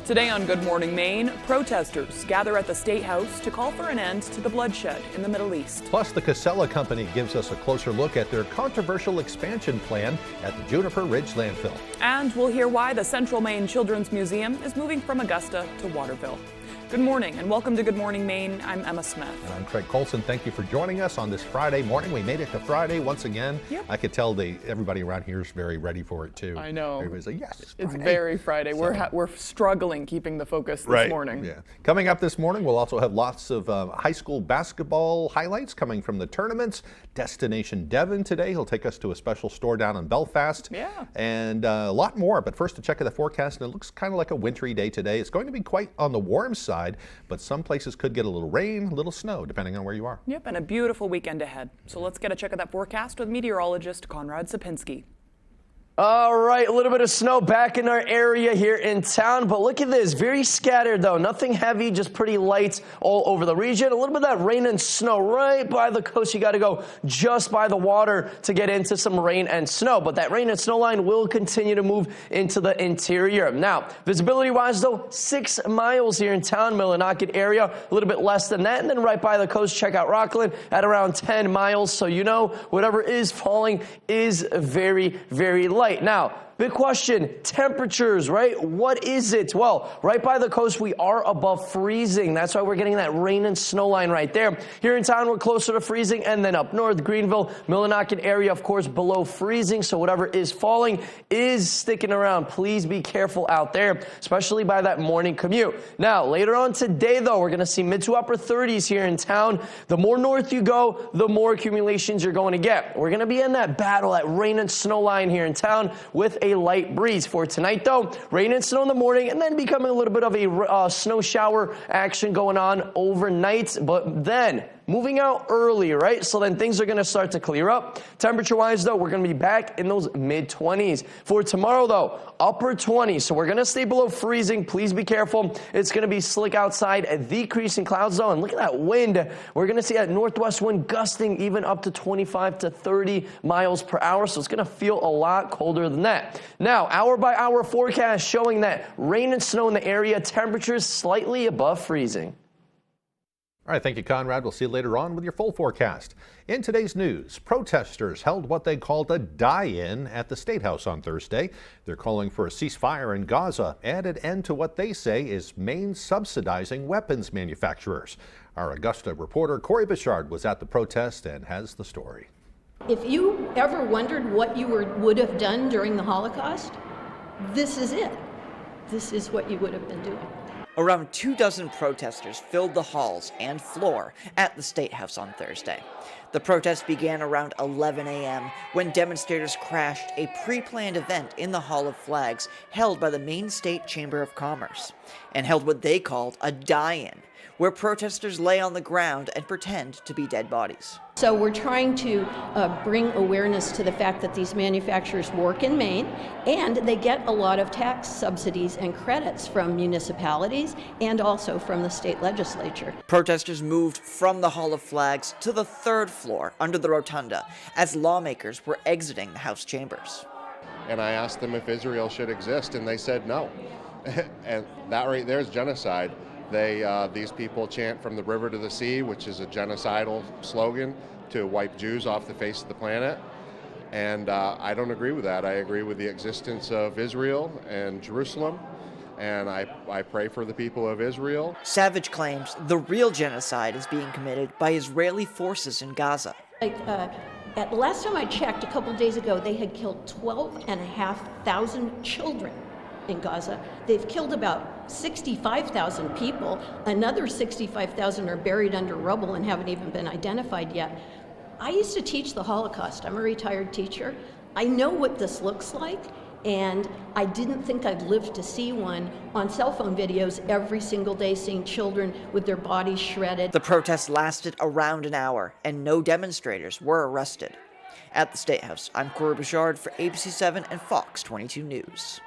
Today on Good Morning Maine, protesters gather at the State House to call for an end to the bloodshed in the Middle East. Plus, the Casella Company gives us a closer look at their controversial expansion plan at the Juniper Ridge landfill. And we'll hear why the Central Maine Children's Museum is moving from Augusta to Waterville. Good morning and welcome to Good Morning Maine. I'm Emma Smith. And I'm Craig Colson. Thank you for joining us on this Friday morning. We made it to Friday once again. Yep. I could tell everybody around here is very ready for it too. I know. Everybody's like, yes, it's Friday. Very Friday. So, we're struggling keeping the focus this morning. Yeah. Coming up this morning, we'll also have lots of high school basketball highlights coming from the tournaments. Destination Devon today. He'll take us to a special store down in Belfast. Yeah. And a lot more. But first, a check of the forecast, and it looks kind of like a wintry day today. It's going to be quite on the warm side, but some places could get a little rain, a little snow, depending on where you are. Yep, and a beautiful weekend ahead. So let's get a check of that forecast with meteorologist Conrad Sapinski. All right, a little bit of snow back in our area here in town, but look at this, very scattered though, nothing heavy, just pretty light all over the region. A little bit of that rain and snow right by the coast. You got to go just by the water to get into some rain and snow, but that rain and snow line will continue to move into the interior. Now, visibility wise though, 6 miles here in town, Millinocket area, a little bit less than that, and then right by the coast, check out Rockland at around 10 miles, so you know whatever is falling is very, very light. Now, big question, temperatures, right? What is it? Well, right by the coast, we are above freezing. That's why we're getting that rain and snow line right there. Here in town, we're closer to freezing, and then up north, Greenville, Millinocket area, of course, below freezing. So whatever is falling is sticking around. Please be careful out there, especially by that morning commute. Now, later on today, though, we're going to see mid to upper 30s here in town. The more north you go, the more accumulations you're going to get. We're going to be in that battle, that rain and snow line here in town with a light breeze. For tonight, though, rain and snow in the morning, and then becoming a little bit of a snow shower action going on overnight, but then moving out early, right? So then things are going to start to clear up. Temperature-wise, though, we're going to be back in those mid-20s. For tomorrow, though, upper 20s. So we're going to stay below freezing. Please be careful. It's going to be slick outside, a decrease in clouds, though. And look at that wind. We're going to see that northwest wind gusting even up to 25 to 30 miles per hour. So it's going to feel a lot colder than that. Now, hour-by-hour forecast showing that rain and snow in the area, temperatures slightly above freezing. All right, thank you, Conrad. We'll see you later on with your full forecast. In today's news, protesters held what they called a die-in at the State House on Thursday. They're calling for a ceasefire in Gaza and an end to what they say is Maine subsidizing weapons manufacturers. Our Augusta reporter Corey Bichard was at the protest and has the story. If you ever wondered what you would have done during the Holocaust, this is it. This is what you would have been doing. Around 24 protesters filled the halls and floor at the State House on Thursday. The protest began around 11 a.m. when demonstrators crashed a pre-planned event in the Hall of Flags held by the Maine State Chamber of Commerce and held what they called a die-in, where protesters lay on the ground and pretend to be dead bodies. So we're trying to bring awareness to the fact that these manufacturers work in Maine and they get a lot of tax subsidies and credits from municipalities and also from the state legislature. Protesters moved from the Hall of Flags to the 3rd floor under the rotunda as lawmakers were exiting the House chambers. And I asked them if Israel should exist, and they said no. And that right there is genocide. These people chant from the river to the sea, which is a genocidal slogan to wipe Jews off the face of the planet. And I don't agree with that. I agree with the existence of Israel and Jerusalem. And I pray for the people of Israel. Savage claims the real genocide is being committed by Israeli forces in Gaza. At the last time I checked, a couple of days ago, they had killed 12,500 children in Gaza. They've killed about 65,000 people. Another 65,000 are buried under rubble and haven't even been identified yet. I used to teach the Holocaust. I'm a retired teacher. I know what this looks like, and I didn't think I'd live to see one on cell phone videos every single day, seeing children with their bodies shredded. The protest lasted around an hour, and no demonstrators were arrested. At the State House, I'm Corey Bichard for ABC7 and Fox 22 News.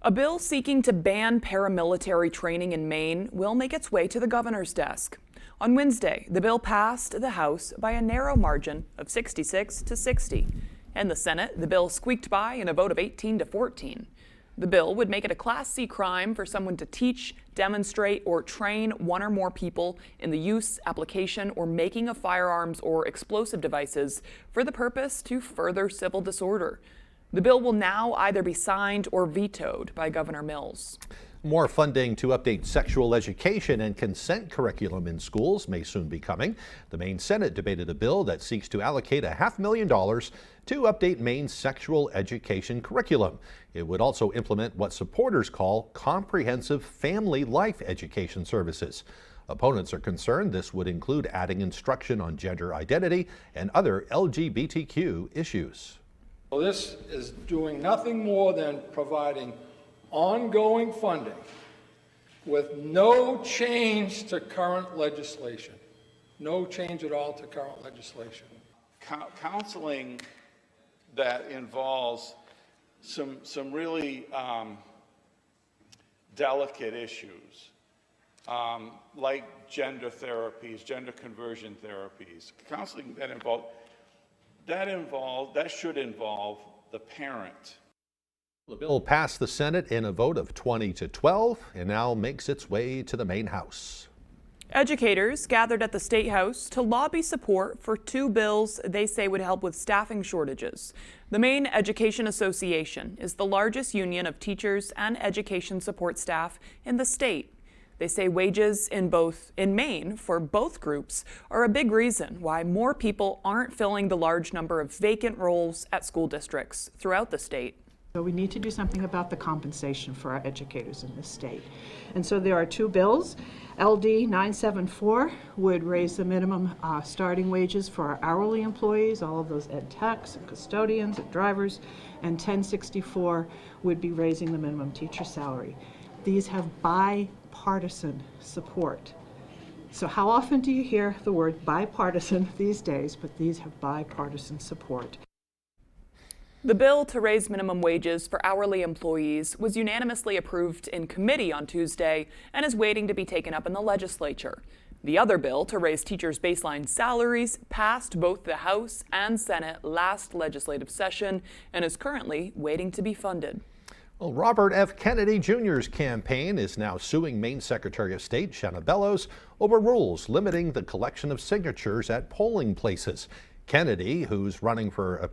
A bill seeking to ban paramilitary training in Maine will make its way to the governor's desk. On Wednesday, the bill passed the House by a narrow margin of 66 to 60. In the Senate, the bill squeaked by in a vote of 18 to 14. The bill would make it a Class C crime for someone to teach, demonstrate, or train one or more people in the use, application, or making of firearms or explosive devices for the purpose to further civil disorder. The bill will now either be signed or vetoed by Governor Mills. More funding to update sexual education and consent curriculum in schools may soon be coming. The Maine Senate debated a bill that seeks to allocate $500,000 to update Maine's sexual education curriculum. It would also implement what supporters call comprehensive family life education services. Opponents are concerned this would include adding instruction on gender identity and other LGBTQ issues. Well, this is doing nothing more than providing ongoing funding with no change to current legislation. No change at all to current legislation. Counseling that involves some really delicate issues, like gender therapies, gender conversion therapies, counseling that should involve the parent. The bill passed the Senate in a vote of 20-12 and now makes its way to the Maine House. Educators gathered at the State House to lobby support for two bills they say would help with staffing shortages. The Maine Education Association is the largest union of teachers and education support staff in the state. They say wages in Maine for both groups are a big reason why more people aren't filling the large number of vacant roles at school districts throughout the state. So we need to do something about the compensation for our educators in this state. And so there are two bills. LD 974 would raise the minimum starting wages for our hourly employees, all of those ed techs and custodians and drivers, and 1064 would be raising the minimum teacher salary. These have bipartisan support. So how often do you hear the word bipartisan these days? But these have bipartisan support. The bill to raise minimum wages for hourly employees was unanimously approved in committee on Tuesday and is waiting to be taken up in the legislature. The other bill to raise teachers' baseline salaries passed both the House and Senate last legislative session and is currently waiting to be funded. Well, Robert F. Kennedy Jr.'s campaign is now suing Maine Secretary of State Shanna Bellows over rules limiting the collection of signatures at polling places. Kennedy, who's running for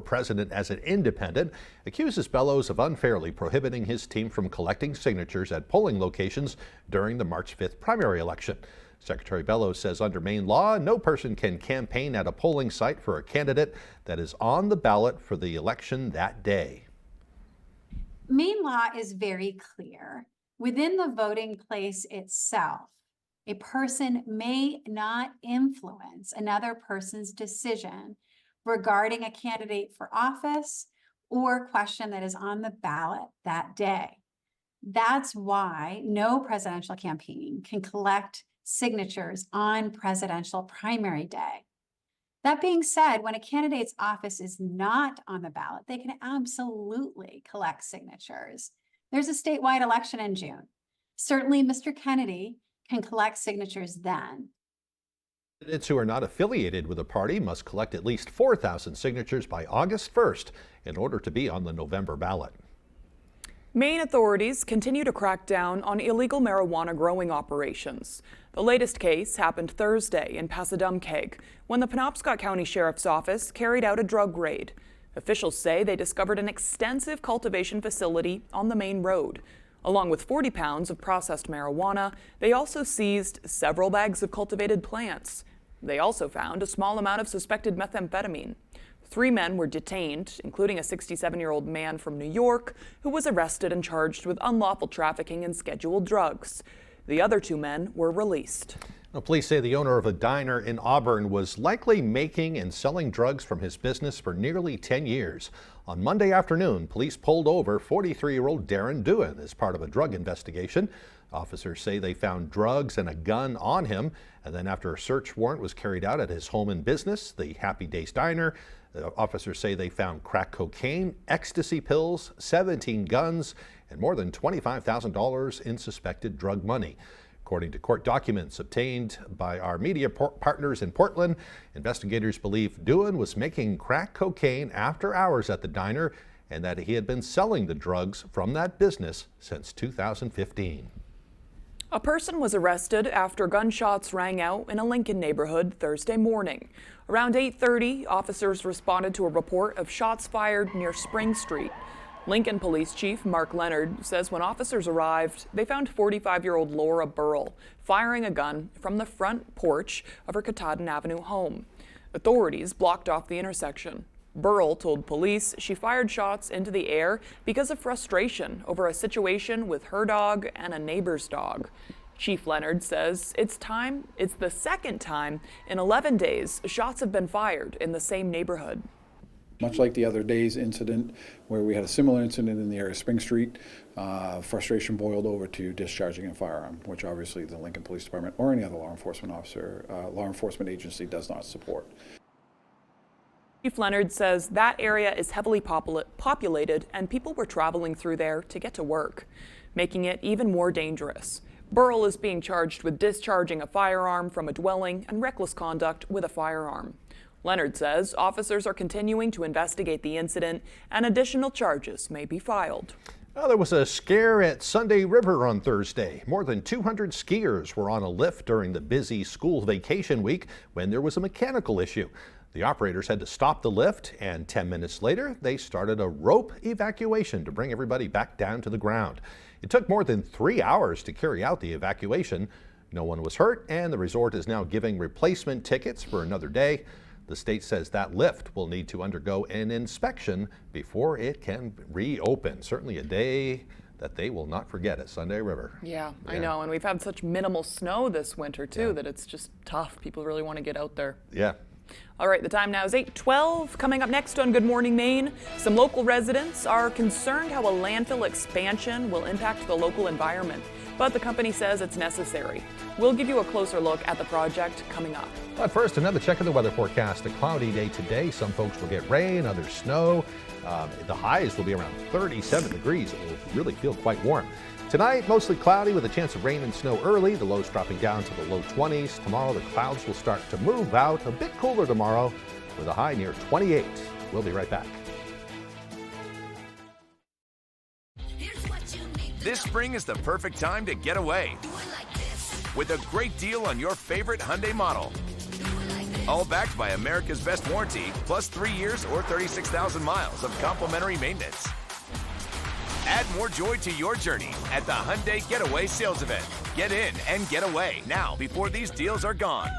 president as an independent, accuses Bellows of unfairly prohibiting his team from collecting signatures at polling locations during the March 5th primary election. Secretary Bellows says under Maine law, no person can campaign at a polling site for a candidate that is on the ballot for the election that day. Maine law is very clear. Within the voting place itself, a person may not influence another person's decision regarding a candidate for office or question that is on the ballot that day. That's why no presidential campaign can collect signatures on presidential primary day. That being said, when a candidate's office is not on the ballot, they can absolutely collect signatures. There's a statewide election in June. Certainly, Mr. Kennedy can collect signatures then. Candidates who are not affiliated with a party must collect at least 4,000 signatures by August 1st in order to be on the November ballot. Maine authorities continue to crack down on illegal marijuana growing operations. The latest case happened Thursday in Passadumkeag when the Penobscot County Sheriff's Office carried out a drug raid. Officials say they discovered an extensive cultivation facility on the main road. Along with 40 pounds of processed marijuana, they also seized several bags of cultivated plants. They also found a small amount of suspected methamphetamine. 3 men were detained, including a 67-year-old man from New York who was arrested and charged with unlawful trafficking and scheduled drugs. The other 2 men were released. Now, police say the owner of a diner in Auburn was likely making and selling drugs from his business for nearly 10 years. On Monday afternoon, police pulled over 43-year-old Darren Dewan as part of a drug investigation. Officers say they found drugs and a gun on him, and then after a search warrant was carried out at his home and business, the Happy Days Diner, the officers say they found crack cocaine, ecstasy pills, 17 guns, and more than $25,000 in suspected drug money. According to court documents obtained by our media partners in Portland, investigators believe Dewan was making crack cocaine after hours at the diner and that he had been selling the drugs from that business since 2015. A person was arrested after gunshots rang out in a Lincoln neighborhood Thursday morning. Around 8:30, officers responded to a report of shots fired near Spring Street. Lincoln Police Chief Mark Leonard says when officers arrived, they found 45-year-old Laura Burrell firing a gun from the front porch of her Katahdin Avenue home. Authorities blocked off the intersection. Burrell told police she fired shots into the air because of frustration over a situation with her dog and a neighbor's dog. Chief Leonard says it's the second time in 11 days shots have been fired in the same neighborhood. Much like the other day's incident where we had a similar incident in the area of Spring Street, frustration boiled over to discharging a firearm, which obviously the Lincoln Police Department or any other law enforcement agency does not support. Chief Leonard says that area is heavily populated and people were traveling through there to get to work, making it even more dangerous. Burrell is being charged with discharging a firearm from a dwelling and reckless conduct with a firearm. Leonard says officers are continuing to investigate the incident and additional charges may be filed. Well, there was a scare at Sunday River on Thursday. More than 200 skiers were on a lift during the busy school vacation week when there was a mechanical issue. The operators had to stop the lift, and 10 minutes later, they started a rope evacuation to bring everybody back down to the ground. It took more than 3 hours to carry out the evacuation. No one was hurt, and the resort is now giving replacement tickets for another day. The state says that lift will need to undergo an inspection before it can reopen. Certainly a day that they will not forget at Sunday River. Yeah, I know, and we've had such minimal snow this winter too that it's just tough. People really want to get out there. Yeah. All right, the time now is 8:12. Coming up next on Good Morning Maine, some local residents are concerned how a landfill expansion will impact the local environment, but the company says it's necessary. We'll give you a closer look at the project coming up. But first, another check of the weather forecast. A cloudy day today. Some folks will get rain, others snow. The highs will be around 37 degrees. It will really feel quite warm. Tonight, mostly cloudy with a chance of rain and snow early. The lows dropping down to the low 20s. Tomorrow, the clouds will start to move out. A bit cooler tomorrow with a high near 28. We'll be right back. This spring is the perfect time to get away with a great deal on your favorite Hyundai model. All backed by America's best warranty, plus 3 years or 36,000 miles of complimentary maintenance. Add more joy to your journey at the Hyundai Getaway Sales Event. Get in and get away now before these deals are gone.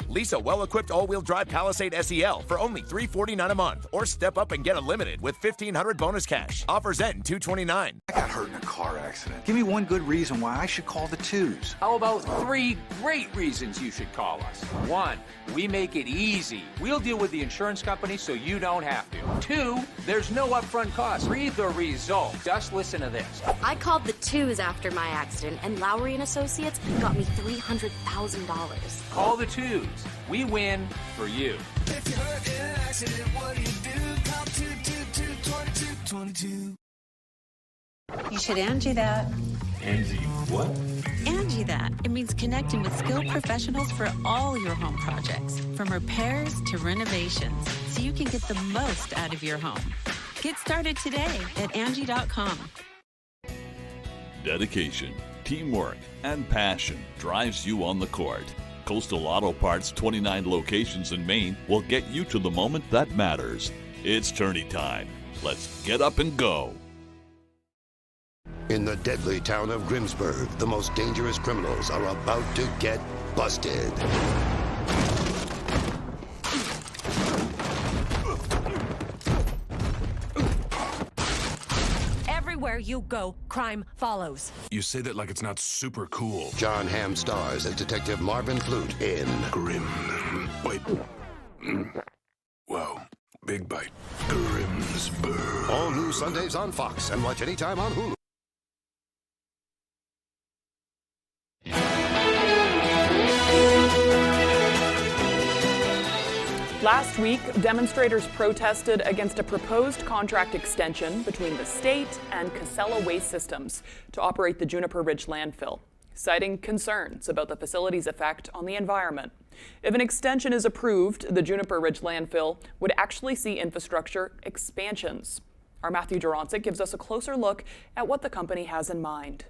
Lease a well-equipped all-wheel drive Palisade SEL for only $349 a month, or step up and get unlimited with $1,500 bonus cash. Offers end 2/29. I got hurt in a car accident. Give me one good reason why I should call the twos. How about 3 great reasons you should call us? 1, we make it easy. We'll deal with the insurance company so you don't have to. 2, there's no upfront cost. Read the result. Just listen to this. I called the twos after my accident, and Lowry and Associates got me $300,000. Call the twos. We win for you. If you're hurt in an accident, what do? Call 222-2222. You should Angie that. Angie what? Angie that. It means connecting with skilled professionals for all your home projects, from repairs to renovations, so you can get the most out of your home. Get started today at Angie.com. Dedication, teamwork, and passion drives you on the court. Coastal Auto Parts' 29 locations in Maine will get you to the moment that matters. It's tourney time. Let's get up and go. In the deadly town of Grimsburg, the most dangerous criminals are about to get busted. Everywhere you go, crime follows. You say that like it's not super cool. John Hamm stars as Detective Marvin Flute in Grim. Wait. Wow. Big bite. Grimsburg. All new Sundays on Fox and watch anytime on Hulu. Last week, demonstrators protested against a proposed contract extension between the state and Casella Waste Systems to operate the Juniper Ridge landfill, citing concerns about the facility's effect on the environment. If an extension is approved, the Juniper Ridge landfill would actually see infrastructure expansions. Our Matthew Durantzik gives us a closer look at what the company has in mind.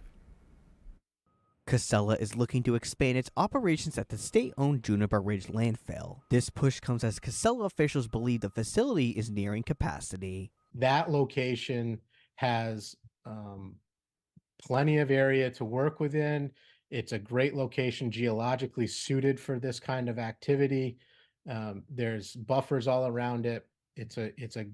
Casella is looking to expand its operations at the state-owned Juniper Ridge landfill. This push comes as Casella officials believe the facility is nearing capacity. That location has plenty of area to work within. It's a great location, geologically suited for this kind of activity. There's buffers all around it. It's a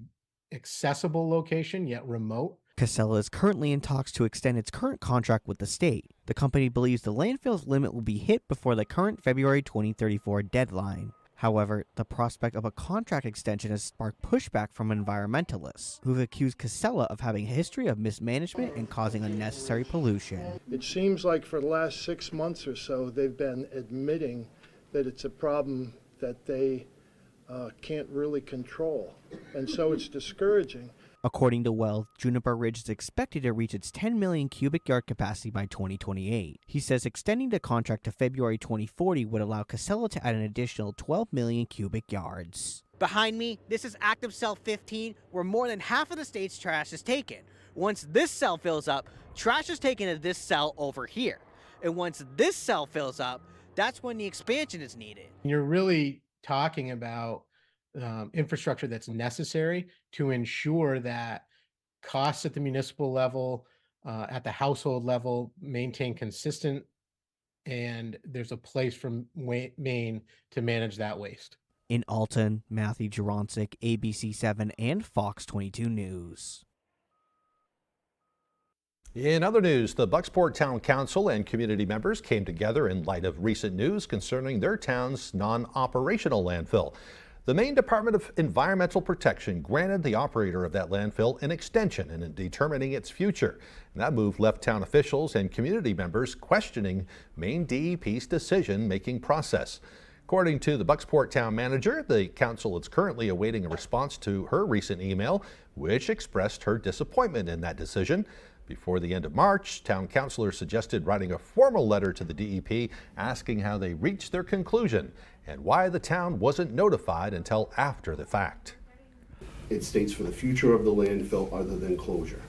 accessible location, yet remote. Casella is currently in talks to extend its current contract with the state. The company believes the landfill's limit will be hit before the current February 2034 deadline. However, the prospect of a contract extension has sparked pushback from environmentalists, who've accused Casella of having a history of mismanagement and causing unnecessary pollution. It seems like for the last 6 months or so, they've been admitting that it's a problem that they can't really control. And so it's discouraging. According to Wells, Juniper Ridge is expected to reach its 10 million cubic yard capacity by 2028. He says extending the contract to February 2040 would allow Casella to add an additional 12 million cubic yards. Behind me, this is active cell 15, where more than half of the state's trash is taken. Once this cell fills up, trash is taken to this cell over here. And once this cell fills up, that's when the expansion is needed. You're really talking about infrastructure that's necessary to ensure that costs at the municipal level, at the household level, maintain consistent, and there's a place from Maine to manage that waste. In Alton, Matthew Durantzik, ABC7 and Fox 22 News. In other news, the Bucksport Town Council and community members came together in light of recent news concerning their town's non-operational landfill. The Maine Department of Environmental Protection granted the operator of that landfill an extension in determining its future. And that move left town officials and community members questioning Maine DEP's decision-making process. According to the Bucksport Town Manager, the council is currently awaiting a response to her recent email, which expressed her disappointment in that decision. Before the end of March, town councilors suggested writing a formal letter to the DEP asking how they reached their conclusion and why the town wasn't notified until after the fact. It states for the future of the landfill other than closure.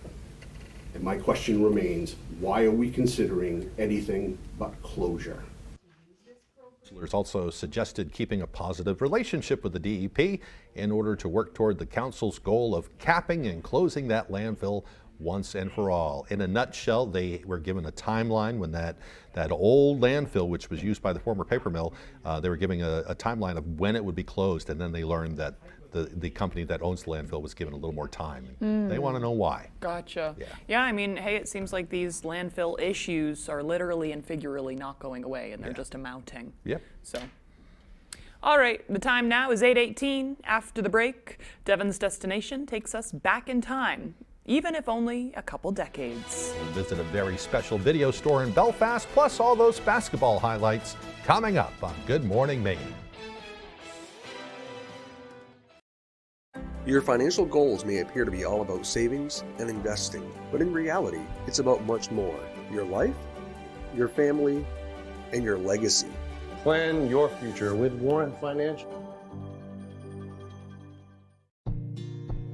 And my question remains, why are we considering anything but closure? Councilors also suggested keeping a positive relationship with the DEP in order to work toward the council's goal of capping and closing that landfill once and for all. In a nutshell, they were given a timeline when that old landfill, which was used by the former paper mill, they were giving a timeline of when it would be closed, and then they learned that the company that owns the landfill was given a little more time. They want to know why. Gotcha. Yeah, I mean, hey, it seems like these landfill issues are literally and figuratively not going away, and they're just amounting. Yep. So. All right, the time now is 8:18. After the break, Devon's Destination takes us back in time, even if only a couple decades. We'll visit a very special video store in Belfast, plus all those basketball highlights coming up on Good Morning Maine. Your financial goals may appear to be all about savings and investing, but in reality, it's about much more. Your life, your family, and your legacy. Plan your future with Warren Financial.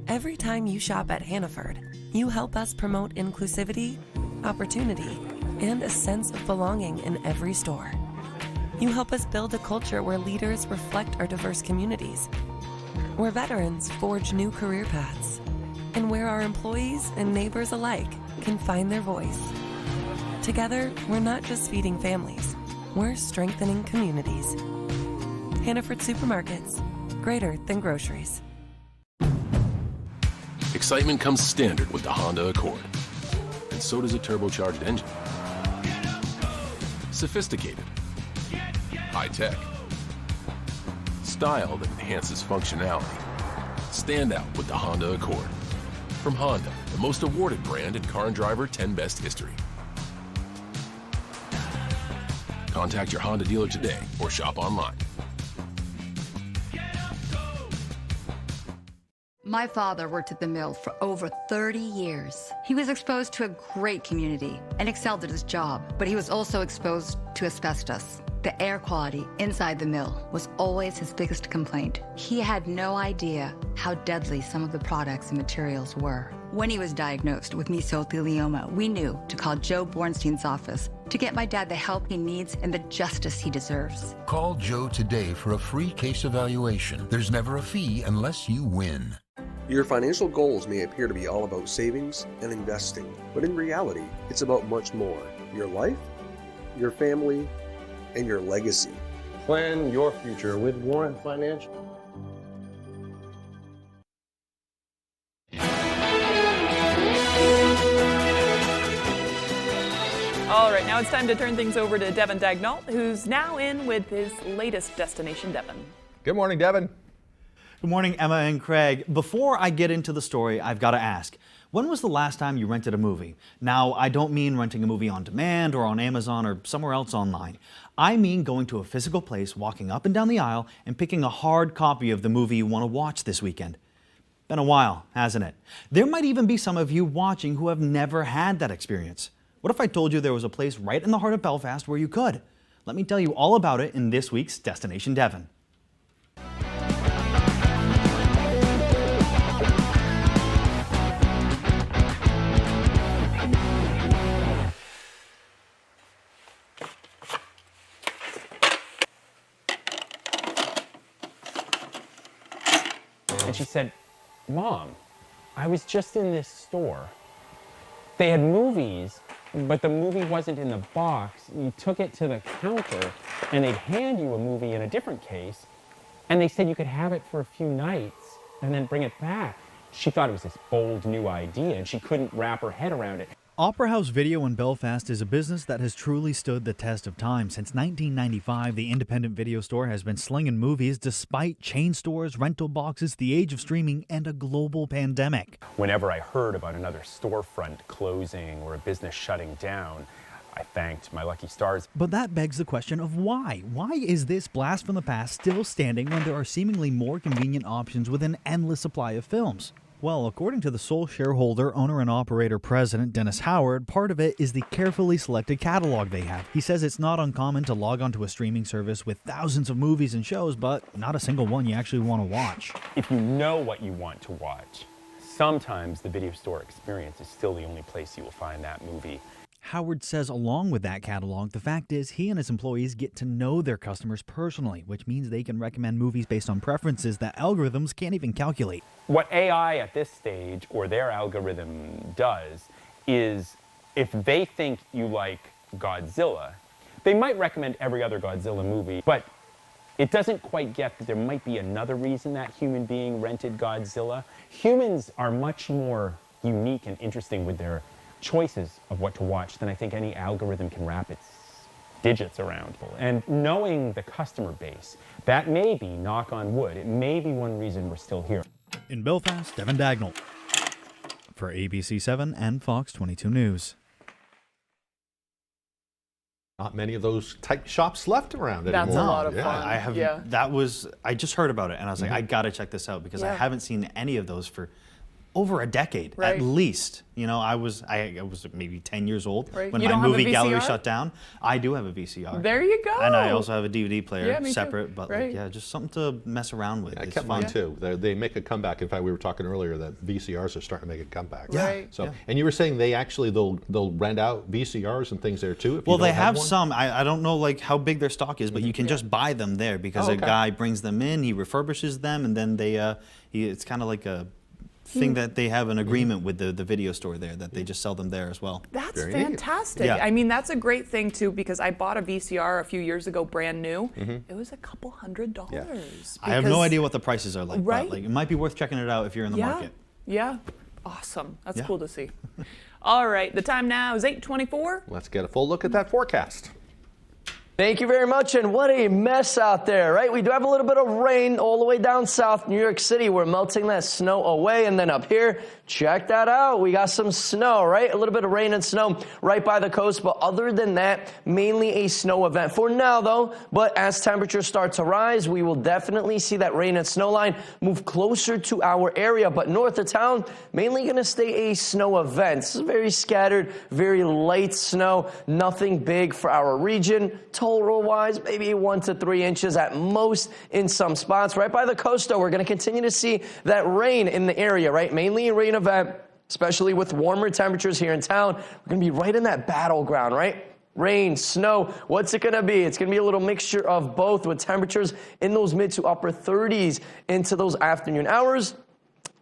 Every time you shop at Hannaford, you help us promote inclusivity, opportunity, and a sense of belonging in every store. You help us build a culture where leaders reflect our diverse communities, where veterans forge new career paths, and where our employees and neighbors alike can find their voice. Together, we're not just feeding families, we're strengthening communities. Hannaford Supermarkets, greater than groceries. Excitement comes standard with the Honda Accord, and so does a turbocharged engine. Sophisticated, high-tech, style that enhances functionality. Stand out with the Honda Accord. From Honda, the most awarded brand in Car and Driver 10 Best history. Contact your Honda dealer today or shop online. My father worked at the mill for over 30 years. He was exposed to a great community and excelled at his job, but he was also exposed to asbestos. The air quality inside the mill was always his biggest complaint. He had no idea how deadly some of the products and materials were. When he was diagnosed with mesothelioma, we knew to call Joe Bornstein's office to get my dad the help he needs and the justice he deserves. Call Joe today for a free case evaluation. There's never a fee unless you win. Your financial goals may appear to be all about savings and investing, but in reality, it's about much more. Your life, your family, and your legacy. Plan your future with Warrant Financial. All right, now it's time to turn things over to Devin Dagnall, who's now in with his latest destination, Devin. Good morning, Devin. Good morning, Emma and Craig. Before I get into the story, I've got to ask, when was the last time you rented a movie? Now, I don't mean renting a movie on demand or on Amazon or somewhere else online. I mean going to a physical place, walking up and down the aisle, and picking a hard copy of the movie you want to watch this weekend. Been a while, hasn't it? There might even be some of you watching who have never had that experience. What if I told you there was a place right in the heart of Belfast where you could? Let me tell you all about it in this week's Destination Devon. And she said, "Mom, I was just in this store. They had movies, but the movie wasn't in the box. You took it to the counter, and they'd hand you a movie in a different case, and they said you could have it for a few nights and then bring it back." She thought it was this bold new idea, and she couldn't wrap her head around it. Opera House Video in Belfast is a business that has truly stood the test of time. Since 1995, the independent video store has been slinging movies despite chain stores, rental boxes, the age of streaming, and a global pandemic. Whenever I heard about another storefront closing or a business shutting down, I thanked my lucky stars. But that begs the question of why? Why is this blast from the past still standing when there are seemingly more convenient options with an endless supply of films? Well, according to the sole shareholder, owner and operator president, Dennis Howard, part of it is the carefully selected catalog they have. He says it's not uncommon to log onto a streaming service with thousands of movies and shows, but not a single one you actually want to watch. If you know what you want to watch, sometimes the video store experience is still the only place you will find that movie. Howard says along with that catalog, the fact is he and his employees get to know their customers personally, which means they can recommend movies based on preferences that algorithms can't even calculate. What AI at this stage, or their algorithm does, is if they think you like Godzilla, they might recommend every other Godzilla movie, but it doesn't quite get that there might be another reason that human being rented Godzilla. Humans are much more unique and interesting with their choices of what to watch than I think any algorithm can wrap its digits around. And knowing the customer base, that may be, knock on wood, it may be one reason we're still here. In Belfast, Devin Dagnall for ABC7 and Fox 22 News. Not many of those type shops left around anymore. That's a lot of fun. I have. Yeah. I just heard about it and I was like, I gotta check this out because I haven't seen any of those for over a decade, at least. You know, I was maybe 10 years old when my movie gallery shut down. I do have a VCR. There you go. And I also have a DVD player me separate, too. but like, just something to mess around with. I It's kept fun. mine too. They make a comeback. In fact, we were talking earlier that VCRs are starting to make a comeback. Right. So, and you were saying they'll rent out VCRs and things there too. If Well, you they don't have one? some. I don't know like how big their stock is, but you can just buy them there because a guy brings them in, he refurbishes them, and then it's kind of like a thing that they have an agreement with the video store there that they just sell them there as well. That's fantastic. Yeah. I mean, that's a great thing too because I bought a VCR a few years ago, brand new. Mm-hmm. It was a couple $100s. I have no idea what the prices are like, Right? but like, it might be worth checking it out if you're in the market. Yeah. Awesome. That's cool to see. All right. The time now is 8:24. Let's get a full look at that forecast. Thank you very much, and what a mess out there, right? We do have a little bit of rain all the way down south, New York City. We're melting that snow away, and then up here, check that out. We got some snow, right? A little bit of rain and snow right by the coast, but other than that, mainly a snow event for now, though. But as temperatures start to rise, we will definitely see that rain and snow line move closer to our area. But north of town, mainly going to stay a snow event. This is very scattered, very light snow, nothing big for our region. total-wise, maybe 1 to 3 inches at most in some spots. Right by the coast, though, we're going to continue to see that rain in the area, right? Mainly a rain event, especially with warmer temperatures here in town. We're going to be right in that battleground, right? Rain, snow, what's it going to be? It's going to be a little mixture of both with temperatures in those mid to upper 30s into those afternoon hours.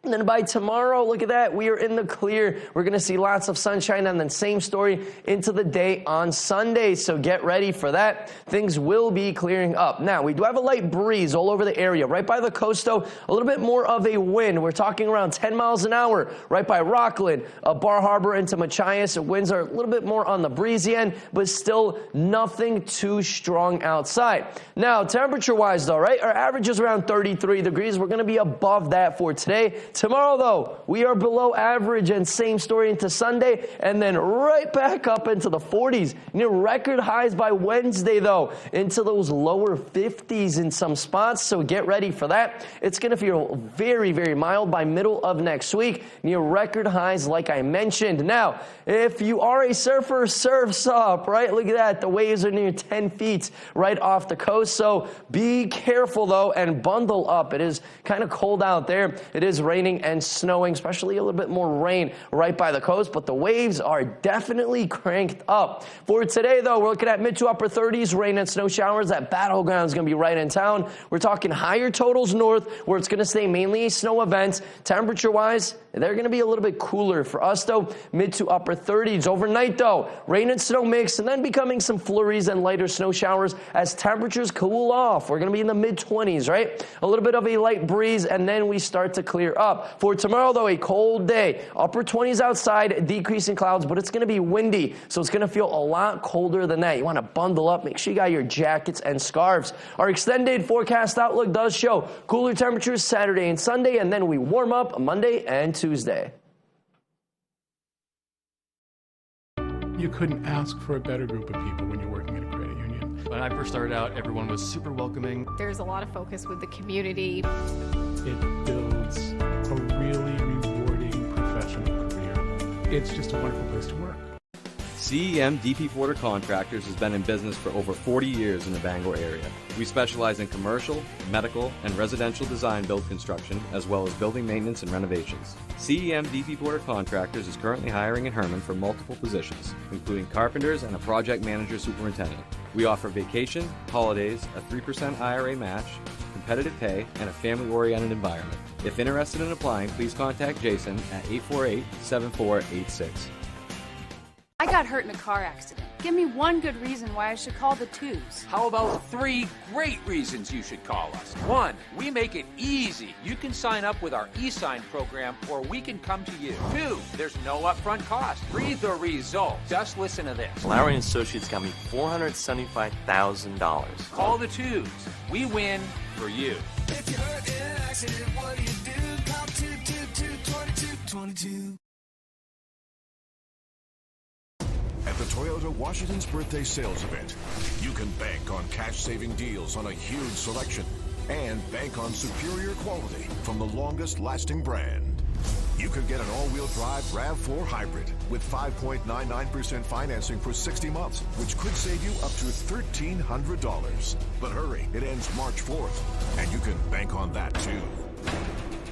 And then by tomorrow, look at that, we are in the clear. We're going to see lots of sunshine, and then same story into the day on Sunday. So get ready for that. Things will be clearing up. Now, we do have a light breeze all over the area. Right by the coast, though, a little bit more of a wind. We're talking around 10 miles an hour right by Rockland, Bar Harbor into Machias. Winds are a little bit more on the breezy end, but still nothing too strong outside. Now, temperature-wise, though, right, our average is around 33 degrees. We're going to be above that for today. Tomorrow, though, we are below average, and same story into Sunday, and then right back up into the 40s. Near record highs by Wednesday, though, into those lower 50s in some spots, so get ready for that. It's going to feel very, very mild by middle of next week, near record highs like I mentioned. Now, if you are a surfer, surf's up, right? Look at that. The waves are near 10 feet right off the coast, so be careful, though, and bundle up. It is kind of cold out there. It is raining and snowing, especially a little bit more rain right by the coast, but the waves are definitely cranked up. For today, though, we're looking at mid to upper 30s, rain and snow showers. That battleground is going to be right in town. We're talking higher totals north, where it's going to stay mainly a snow event. Temperature-wise, they're going to be a little bit cooler. For us, though, mid to upper 30s. Overnight, though, rain and snow mix, and then becoming some flurries and lighter snow showers as temperatures cool off. We're going to be in the mid-20s, right? A little bit of a light breeze, and then we start to clear up. For tomorrow, though, a cold day. Upper 20s outside, decreasing clouds, but it's going to be windy, so it's going to feel a lot colder than that. You want to bundle up. Make sure you got your jackets and scarves. Our extended forecast outlook does show cooler temperatures Saturday and Sunday, and then we warm up Monday and Tuesday. You couldn't ask for a better group of people when you're working at a credit union. When I first started out, everyone was super welcoming. There's a lot of focus with the community. It builds a really rewarding professional career. It's just a wonderful place to work. CEM DP Porter Contractors has been in business for over 40 years in the Bangor area. We specialize in commercial, medical, and residential design build construction, as well as building maintenance and renovations. CEM DP Porter Contractors is currently hiring in Herman for multiple positions, including carpenters and a project manager superintendent. We offer vacation, holidays, a 3% IRA match, competitive pay, and a family-oriented environment. If interested in applying, please contact Jason at 848-7486. I got hurt in a car accident. Give me one good reason why I should call the twos. How about 3 great reasons you should call us? 1, we make it easy. You can sign up with our e-sign program, or we can come to you. 2, there's no upfront cost. 3, the result. Just listen to this. Lowry & Associates got me $475,000. Call the twos. We win for you. If you're hurt in an accident, what do? Call 222-2222. At the Toyota Washington's Birthday Sales Event, you can bank on cash-saving deals on a huge selection and bank on superior quality from the longest-lasting brand. You could get an all-wheel drive RAV4 hybrid with 5.99% financing for 60 months, which could save you up to $1,300. But hurry, it ends March 4th, and you can bank on that too.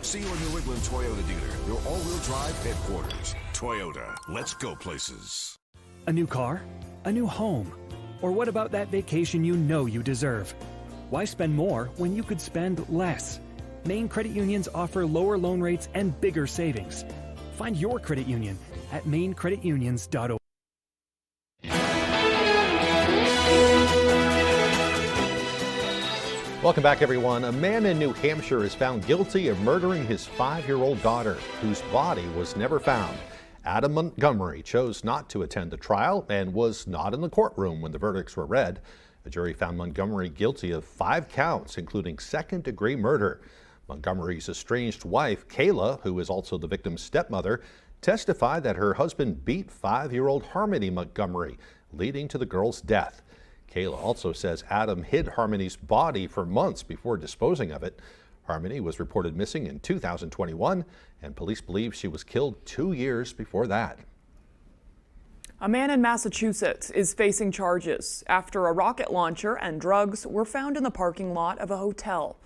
See your New England Toyota dealer, your all-wheel drive headquarters. Toyota, let's go places. A new car? A new home? Or what about that vacation you know you deserve? Why spend more when you could spend less? Maine credit unions offer lower loan rates and bigger savings. Find your credit union at mainecreditunions.org. Welcome back, everyone. A man in New Hampshire is found guilty of murdering his 5-year-old daughter, whose body was never found. Adam Montgomery chose not to attend the trial and was not in the courtroom when the verdicts were read. A jury found Montgomery guilty of 5 counts, including second-degree murder. Montgomery's estranged wife, Kayla, who is also the victim's stepmother, testified that her husband beat 5-year-old Harmony Montgomery, leading to the girl's death. Kayla also says Adam hid Harmony's body for months before disposing of it. Harmony was reported missing in 2021, and police believe she was killed 2 years before that. A man in Massachusetts is facing charges after a rocket launcher and drugs were found in the parking lot of a hotel.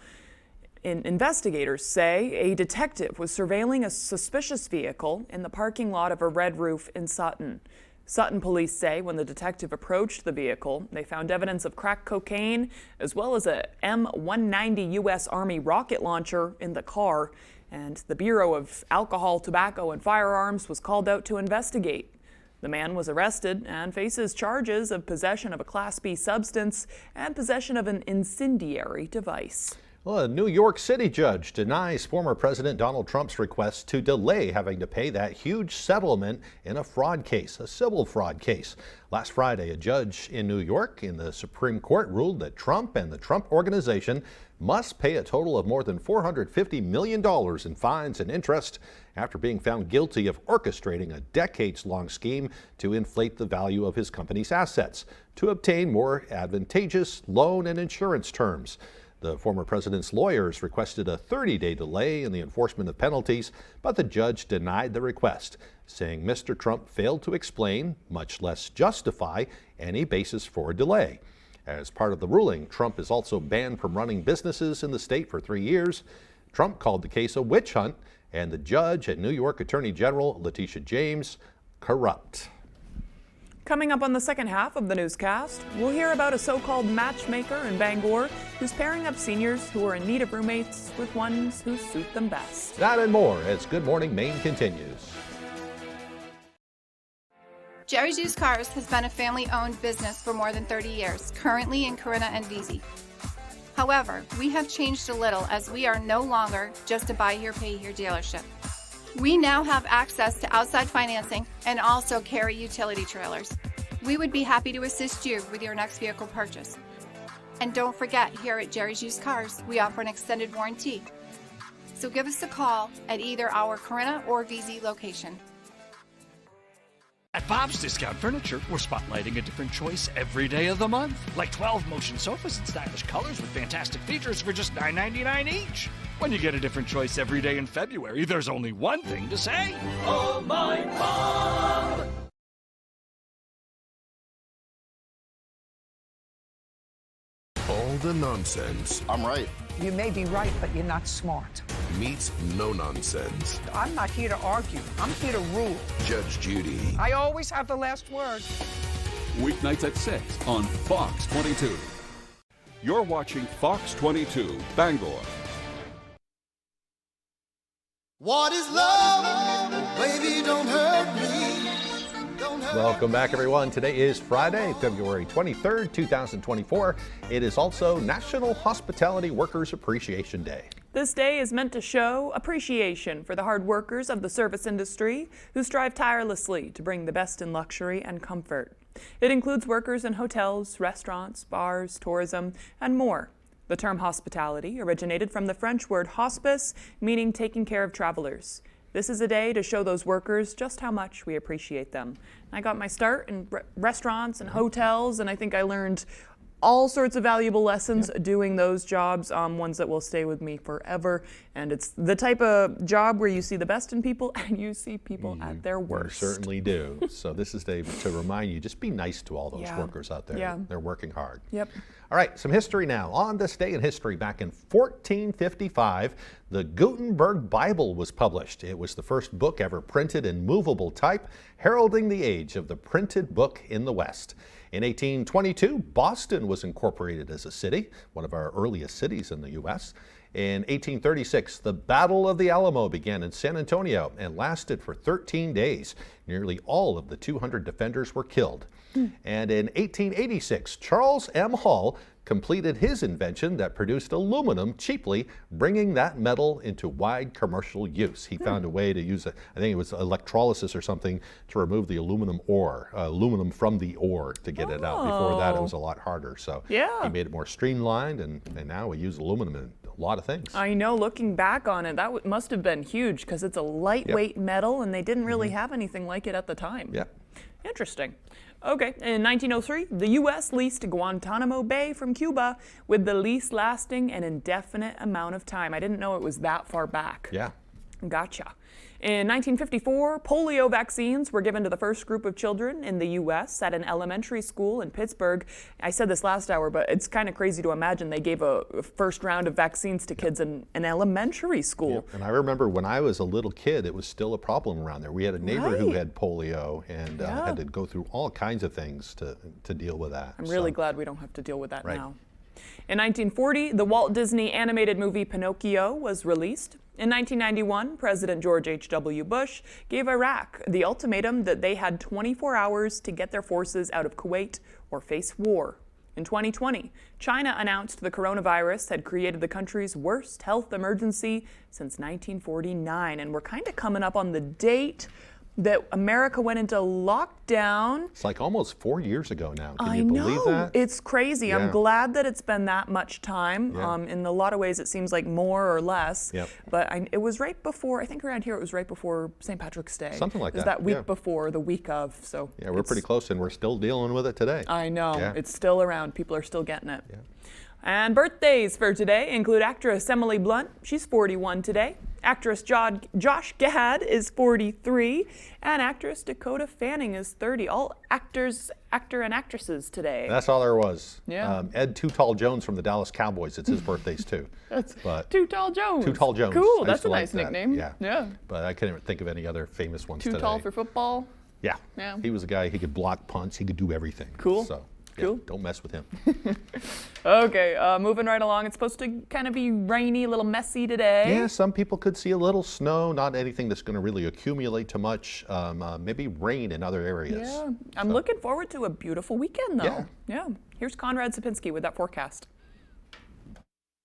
Investigators say a detective was surveilling a suspicious vehicle in the parking lot of a Red Roof in Sutton. Sutton police say when the detective approached the vehicle, they found evidence of crack cocaine as well as a M190 U.S. Army rocket launcher in the car. And the Bureau of Alcohol, Tobacco, and Firearms was called out to investigate. The man was arrested and faces charges of possession of a Class B substance and possession of an incendiary device. Well, a New York City judge denies former President Donald Trump's request to delay having to pay that huge settlement in a fraud case, a civil fraud case. Last Friday, a judge in New York in the Supreme Court ruled that Trump and the Trump Organization must pay a total of more than $450 million in fines and interest after being found guilty of orchestrating a decades-long scheme to inflate the value of his company's assets to obtain more advantageous loan and insurance terms. The former president's lawyers requested a 30-day delay in the enforcement of penalties, but the judge denied the request, saying Mr. Trump failed to explain, much less justify, any basis for a delay. As part of the ruling, Trump is also banned from running businesses in the state for 3 years. Trump called the case a witch hunt, and the judge and New York Attorney General Letitia James corrupt. Coming up on the second half of the newscast, we'll hear about a so-called matchmaker in Bangor who's pairing up seniors who are in need of roommates with ones who suit them best. That and more as Good Morning Maine continues. Jerry's Used Cars has been a family-owned business for more than 30 years, currently in Corinna and Vesey. However, we have changed a little as we are no longer just a buy here, pay here dealership. We now have access to outside financing and also carry utility trailers. We would be happy to assist you with your next vehicle purchase. And don't forget, here at Jerry's Used Cars, we offer an extended warranty. So give us a call at either our Corinna or Vesey location. At Bob's Discount Furniture, we're spotlighting a different choice every day of the month. Like 12 motion sofas in stylish colors with fantastic features for just $9.99 each. When you get a different choice every day in February, there's only one thing to say. Oh, my Bob! All the nonsense. I'm right. You may be right, but you're not smart. Meets no nonsense. I'm not here to argue. I'm here to rule. Judge Judy. I always have the last word. Weeknights at 6 on Fox 22. You're watching Fox 22 Bangor. What is love? Baby, don't hurt me. Don't hurt Welcome back, everyone. Today is Friday, February 23rd, 2024. It is also National Hospitality Workers Appreciation Day. This day is meant to show appreciation for the hard workers of the service industry who strive tirelessly to bring the best in luxury and comfort. It includes workers in hotels, restaurants, bars, tourism, and more. The term hospitality originated from the French word hospice, meaning taking care of travelers. This is a day to show those workers just how much we appreciate them. I got my start in restaurants and hotels, and I think I learned all sorts of valuable lessons doing those jobs, ones that will stay with me forever. And it's the type of job where you see the best in people and you see people at their worst. You certainly do. So this is to remind you, just be nice to all those workers out there. Yeah. They're working hard. Yep. All right, some history now. On this day in history, back in 1455, the Gutenberg Bible was published. It was the first book ever printed in movable type, heralding the age of the printed book in the West. In 1822, Boston was incorporated as a city, one of our earliest cities in the U.S. In 1836, the Battle of the Alamo began in San Antonio and lasted for 13 days. Nearly all of the 200 defenders were killed. And in 1886, Charles M. Hall completed his invention that produced aluminum cheaply, bringing that metal into wide commercial use. He found a way to use, I think it was electrolysis or something, to remove the aluminum from the ore to get it out. Before that, it was a lot harder. So he made it more streamlined, and now we use aluminum in a lot of things. I know, looking back on it, that must have been huge because it's a lightweight metal, and they didn't really have anything like it at the time. Yep. Interesting. Okay, in 1903, the U.S. leased Guantanamo Bay from Cuba with the lease lasting an indefinite amount of time. I didn't know it was that far back. Yeah. Gotcha. In 1954, polio vaccines were given to the first group of children in the U.S. at an elementary school in Pittsburgh. I said this last hour, but it's kind of crazy to imagine they gave a first round of vaccines to kids in an elementary school. Yep. And I remember when I was a little kid, it was still a problem around there. We had a neighbor who had polio and had to go through all kinds of things to deal with that. I'm really glad we don't have to deal with that now. In 1940, the Walt Disney animated movie Pinocchio was released. In 1991, President George H.W. Bush gave Iraq the ultimatum that they had 24 hours to get their forces out of Kuwait or face war. In 2020, China announced the coronavirus had created the country's worst health emergency since 1949, and we're kind of coming up on the date that America went into lockdown. It's like almost 4 years ago now. Can you believe that? It's crazy. Yeah. I'm glad that it's been that much time. Yeah. In a lot of ways, it seems like more or less. Yep. But it was right before, I think around here, it was right before St. Patrick's Day. Something like that. It was that week yeah. before, the week of. So yeah, we're pretty close, and we're still dealing with it today. I know. Yeah. It's still around. People are still getting it. Yeah. And birthdays for today include actress Emily Blunt. She's 41 today. Actress Josh Gad is 43, and actress Dakota Fanning is 30. All actor and actresses today. That's all there was. Yeah. Ed Too Tall Jones from the Dallas Cowboys. It's his birthdays too. That's Too Tall Jones. Too Tall Jones. Cool. I That's used to a like nice that. nickname. Yeah. But I couldn't think of any other famous ones Too today. tall for football. Yeah. Yeah. He was a guy. He could block punts. He could do everything. Cool. So. Cool. Yeah, don't mess with him. Okay, moving right along. It's supposed to kind of be rainy, a little messy today. Yeah, some people could see a little snow, not anything that's going to really accumulate too much. Maybe rain in other areas. Yeah, I'm looking forward to a beautiful weekend, though. Yeah. Here's Conrad Sapinski with that forecast.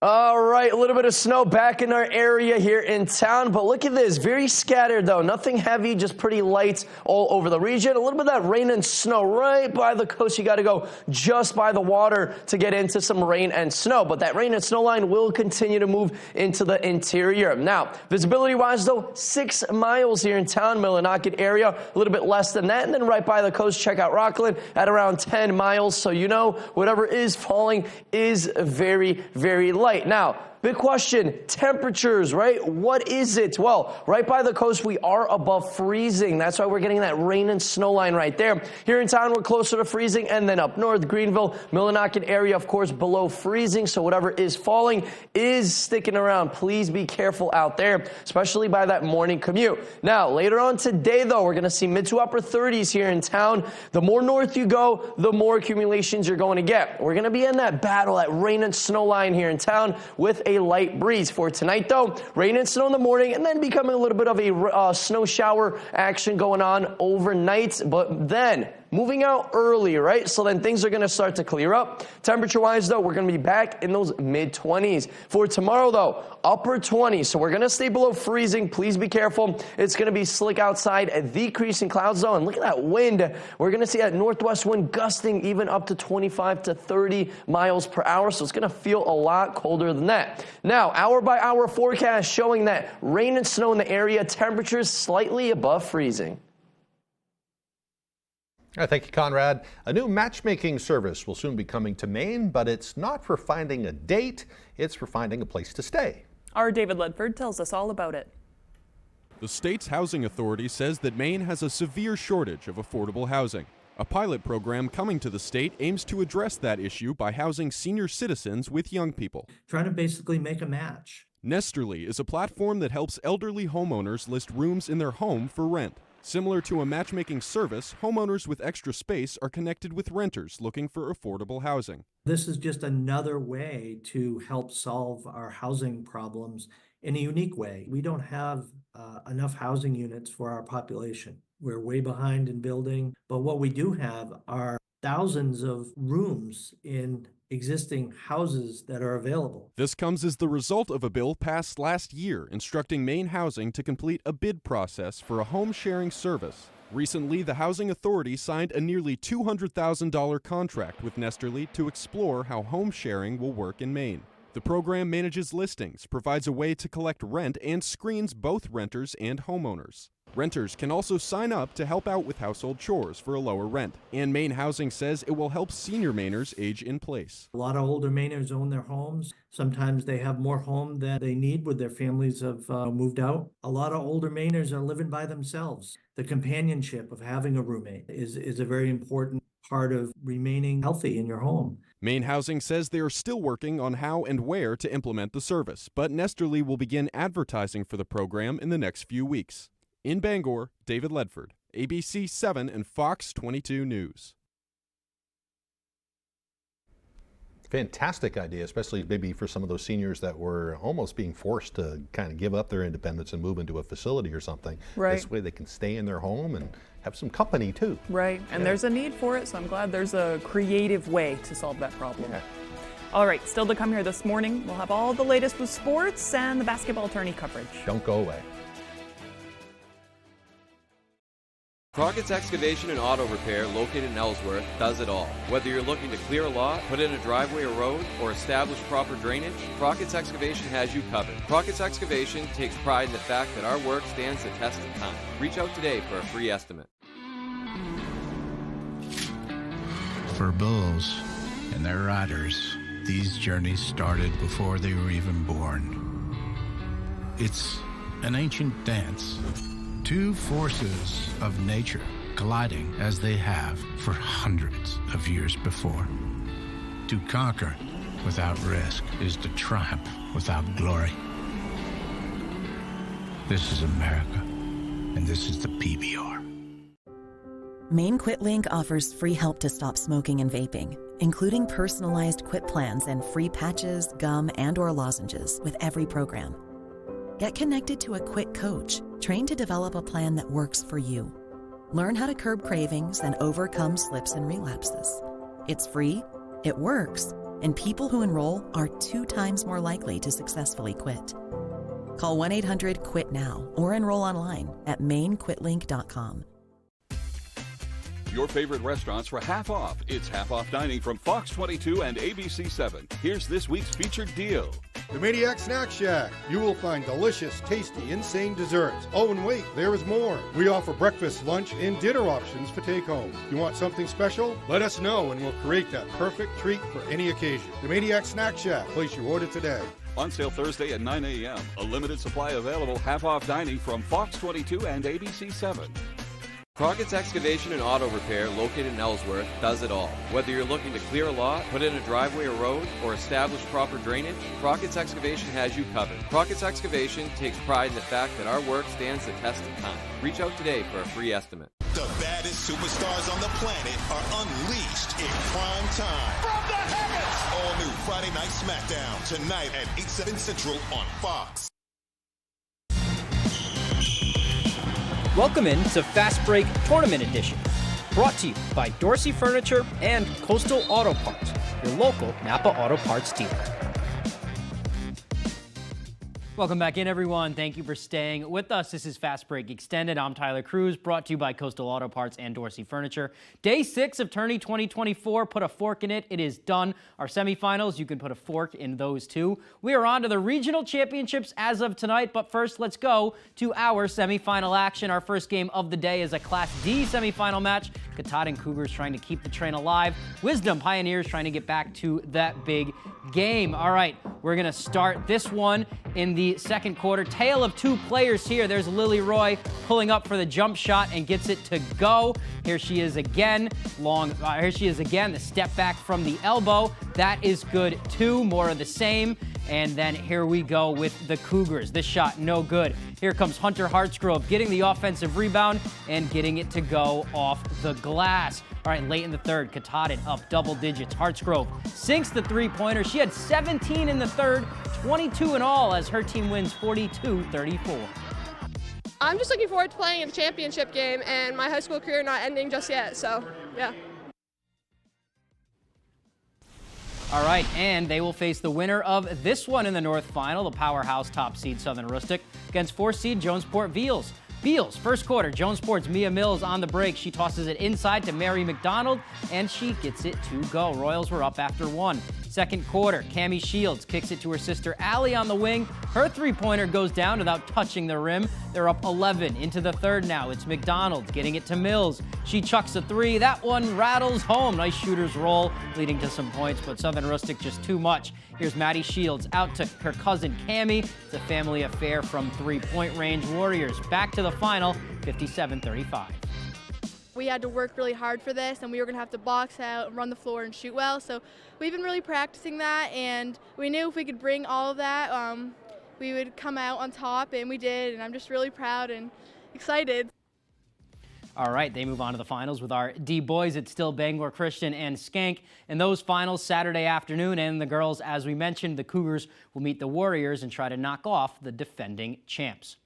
All right, a little bit of snow back in our area here in town, but look at this, very scattered though, nothing heavy, just pretty light all over the region. A little bit of that rain and snow right by the coast. You got to go just by the water to get into some rain and snow, but that rain and snow line will continue to move into the interior. Now, visibility wise though, 6 miles here in town, Millinocket area, a little bit less than that, and then right by the coast, check out Rockland at around 10 miles, so you know whatever is falling is very, very light. Now, big question, temperatures, right? What is it? Well, right by the coast, we are above freezing. That's why we're getting that rain and snow line right there. Here in town, we're closer to freezing, and then up north, Greenville, Millinocket area, of course, below freezing. So whatever is falling is sticking around. Please be careful out there, especially by that morning commute. Now, later on today, though, we're going to see mid to upper 30s here in town. The more north you go, the more accumulations you're going to get. We're going to be in that battle, that rain and snow line here in town with a light breeze. For tonight, though, rain and snow in the morning, and then becoming a little bit of a snow shower action going on overnight, but then moving out early, right? So then things are going to start to clear up. Temperature-wise, though, we're going to be back in those mid-20s. For tomorrow, though, upper 20s. So we're going to stay below freezing. Please be careful. It's going to be slick outside, a decrease in clouds, though. And look at that wind. We're going to see that northwest wind gusting even up to 25 to 30 miles per hour. So it's going to feel a lot colder than that. Now, hour-by-hour forecast showing that rain and snow in the area, temperatures slightly above freezing. All right, thank you, Conrad. A new matchmaking service will soon be coming to Maine, but it's not for finding a date, it's for finding a place to stay. Our David Ledford tells us all about it. The state's housing authority says that Maine has a severe shortage of affordable housing. A pilot program coming to the state aims to address that issue by housing senior citizens with young people. Trying to basically make a match. Nesterly is a platform that helps elderly homeowners list rooms in their home for rent. Similar to a matchmaking service, homeowners with extra space are connected with renters looking for affordable housing. This is just another way to help solve our housing problems in a unique way. We don't have enough housing units for our population. We're way behind in building, but what we do have are thousands of rooms in existing houses that are available. This comes as the result of a bill passed last year instructing Maine Housing to complete a bid process for a home sharing service. Recently, the Housing Authority signed a nearly $200,000 contract with Nesterly to explore how home sharing will work in Maine. The program manages listings, provides a way to collect rent, and screens both renters and homeowners. Renters can also sign up to help out with household chores for a lower rent. And Maine Housing says it will help senior Mainers age in place. A lot of older Mainers own their homes. Sometimes they have more home than they need with their families have moved out. A lot of older Mainers are living by themselves. The companionship of having a roommate is a very important part of remaining healthy in your home. Maine Housing says they are still working on how and where to implement the service, but Nesterly will begin advertising for the program in the next few weeks. In Bangor, David Ledford, ABC 7 and Fox 22 News. Fantastic idea, especially maybe for some of those seniors that were almost being forced to kind of give up their independence and move into a facility or something. Right. This way they can stay in their home and have some company too. Right, and there's a need for it, so I'm glad there's a creative way to solve that problem. Yeah. All right, still to come here this morning, we'll have all the latest with sports and the basketball tourney coverage. Don't go away. Crockett's Excavation and Auto Repair, located in Ellsworth, does it all. Whether you're looking to clear a lot, put in a driveway or road, or establish proper drainage, Crockett's Excavation has you covered. Crockett's Excavation takes pride in the fact that our work stands the test of time. Reach out today for a free estimate. For bulls and their riders, these journeys started before they were even born. It's an ancient dance. Two forces of nature colliding as they have for hundreds of years before. To conquer without risk is to triumph without glory. This is America, and this is the PBR. Maine QuitLink offers free help to stop smoking and vaping, including personalized quit plans and free patches, gum, and/or lozenges with every program. Get connected to a quit coach, trained to develop a plan that works for you. Learn how to curb cravings and overcome slips and relapses. It's free, it works, and people who enroll are 2 times more likely to successfully quit. Call 1-800-QUIT-NOW or enroll online at mainequitlink.com. Your favorite restaurants for half off. It's half off dining from Fox 22 and ABC 7. Here's this week's featured deal. The Maniac Snack Shack. You will find delicious, tasty, insane desserts. Oh, and wait, there is more. We offer breakfast, lunch, and dinner options for take home. You want something special? Let us know and we'll create that perfect treat for any occasion. The Maniac Snack Shack. Place your order today. On sale Thursday at 9 a.m. A limited supply available half off dining from Fox 22 and ABC 7. Crockett's Excavation and Auto Repair, located in Ellsworth, does it all. Whether you're looking to clear a lot, put in a driveway or road, or establish proper drainage, Crockett's Excavation has you covered. Crockett's Excavation takes pride in the fact that our work stands the test of time. Reach out today for a free estimate. The baddest superstars on the planet are unleashed in prime time. From the heavens! All new Friday Night SmackDown, tonight at 8/7 Central on Fox. Welcome in to Fast Break Tournament Edition, brought to you by Dorsey Furniture and Coastal Auto Parts, your local Napa Auto Parts dealer. Welcome back in, everyone. Thank you for staying with us. This is Fast Break Extended. I'm Tyler Cruz, brought to you by Coastal Auto Parts and Dorsey Furniture. Day 6 of Tourney 2024. Put a fork in it. It is done. Our semifinals, you can put a fork in those too. We are on to the regional championships as of tonight, but first let's go to our semifinal action. Our first game of the day is a Class D semifinal match. Katahdin Cougars trying to keep the train alive. Wisdom Pioneers trying to get back to that big game. All right, we're going to start this one in the second quarter. Tale of two players here. There's Lily Roy pulling up for the jump shot and gets it to go. Here she is again. The step back from the elbow. That is good too. More of the same. And then here we go with the Cougars. This shot, no good. Here comes Hunter Hartsgrove getting the offensive rebound and getting it to go off the glass. All right, late in the third, Katahdin up double digits. Hartsgrove sinks the three-pointer. She had 17 in the third, 22 in all as her team wins 42-34. I'm just looking forward to playing in the championship game and my high school career not ending just yet, so yeah. All right, and they will face the winner of this one in the North Final, the powerhouse top seed Southern Rustic, against 4th seed Jonesport Veals. Veals, first quarter, Jonesport's Mia Mills on the break. She tosses it inside to Mary McDonald, and she gets it to go. Royals were up after one. Second quarter, Cami Shields kicks it to her sister Allie on the wing. Her three-pointer goes down without touching the rim. They're up 11 into the third now. It's McDonald getting it to Mills. She chucks a three. That one rattles home. Nice shooter's roll, leading to some points, but Southern Rustic just too much. Here's Maddie Shields out to her cousin Cami. It's a family affair from three-point range. Warriors back to the final, 57-35. We had to work really hard for this, and we were going to have to box out, run the floor, and shoot well. So we've been really practicing that, and we knew if we could bring all of that, we would come out on top, and we did. And I'm just really proud and excited. All right, they move on to the finals with our D boys. It's still Bangor Christian and Skank. In those finals Saturday afternoon, and the girls, as we mentioned, the Cougars will meet the Warriors and try to knock off the defending champs.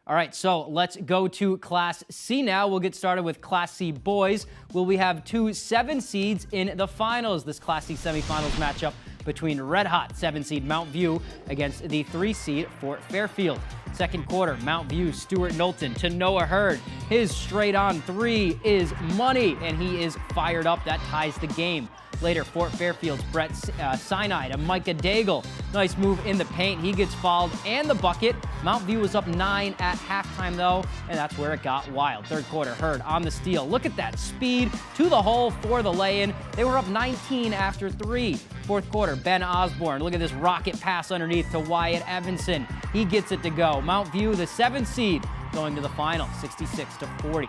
All right, so let's go to Class C now. We'll get started with Class C boys. We have 2 7 seeds in the finals. This Class C semifinals matchup between red-hot 7-seed Mount View against the 3-seed Fort Fairfield. Second quarter, Mount View, Stuart Knowlton to Noah Hurd. His straight-on three is money, and he is fired up. That ties the game. Later, Fort Fairfield's Brett Sinai to Micah Daigle. Nice move in the paint. He gets fouled and the bucket. Mount View was up 9 at halftime, though, and that's where it got wild. Third quarter, Hurd on the steal. Look at that speed to the hole for the lay-in. They were up 19 after 3. Fourth quarter, Ben Osborne. Look at this rocket pass underneath to Wyatt Evanson. He gets it to go. Mount View, the 7th seed, going to the final, 66-40.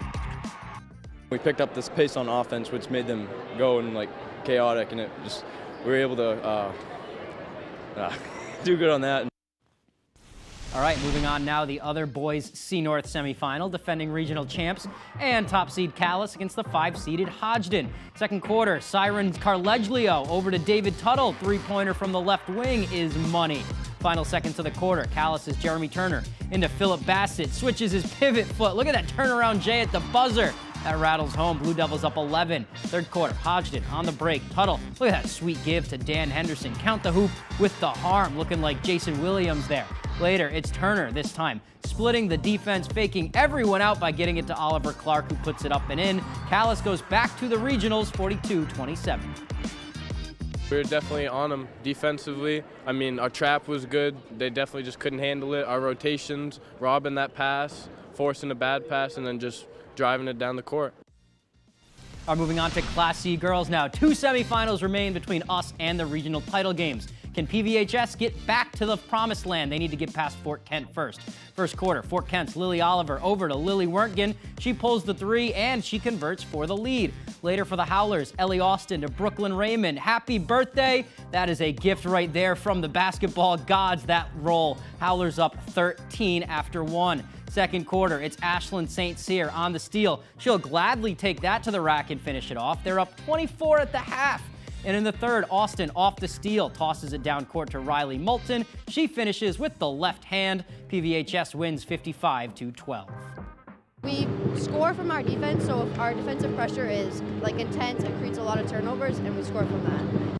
We picked up this pace on offense, which made them go and chaotic, and we were able to do good on that. All right, moving on now, the other boys C North semifinal, defending regional champs and top seed Calais against the 5-seeded Hodgdon. Second quarter, Siren Carleglio over to David Tuttle. Three-pointer from the left wing is money. Final seconds of the quarter, Calais' Jeremy Turner into Philip Bassett, switches his pivot foot. Look at that turnaround J at the buzzer. That rattles home. Blue Devils up 11. Third quarter, Hodgdon on the break. Tuttle, look at that sweet give to Dan Henderson. Count the hoop with the harm, looking like Jason Williams there. Later, it's Turner this time, splitting the defense, faking everyone out by getting it to Oliver Clark, who puts it up and in. Calais goes back to the regionals, 42-27. We were definitely on them defensively. I mean, our trap was good. They definitely just couldn't handle it. Our rotations, robbing that pass, forcing a bad pass, and then just driving it down the court. Moving on to Class C girls now. 2 semifinals remain between us and the regional title games. Can PVHS get back to the promised land? They need to get past Fort Kent first. First quarter, Fort Kent's Lily Oliver over to Lily Werntgen. She pulls the three and she converts for the lead. Later for the Howlers, Ellie Austin to Brooklyn Raymond. Happy birthday. That is a gift right there from the basketball gods, that roll. Howlers up 13 after 1. Second quarter, it's Ashlyn St. Cyr on the steal. She'll gladly take that to the rack and finish it off. They're up 24 at the half. And in the third, Austin off the steal, tosses it down court to Riley Moulton. She finishes with the left hand. PVHS wins 55-12. We score from our defense, so if our defensive pressure is intense, it creates a lot of turnovers, and we score from that.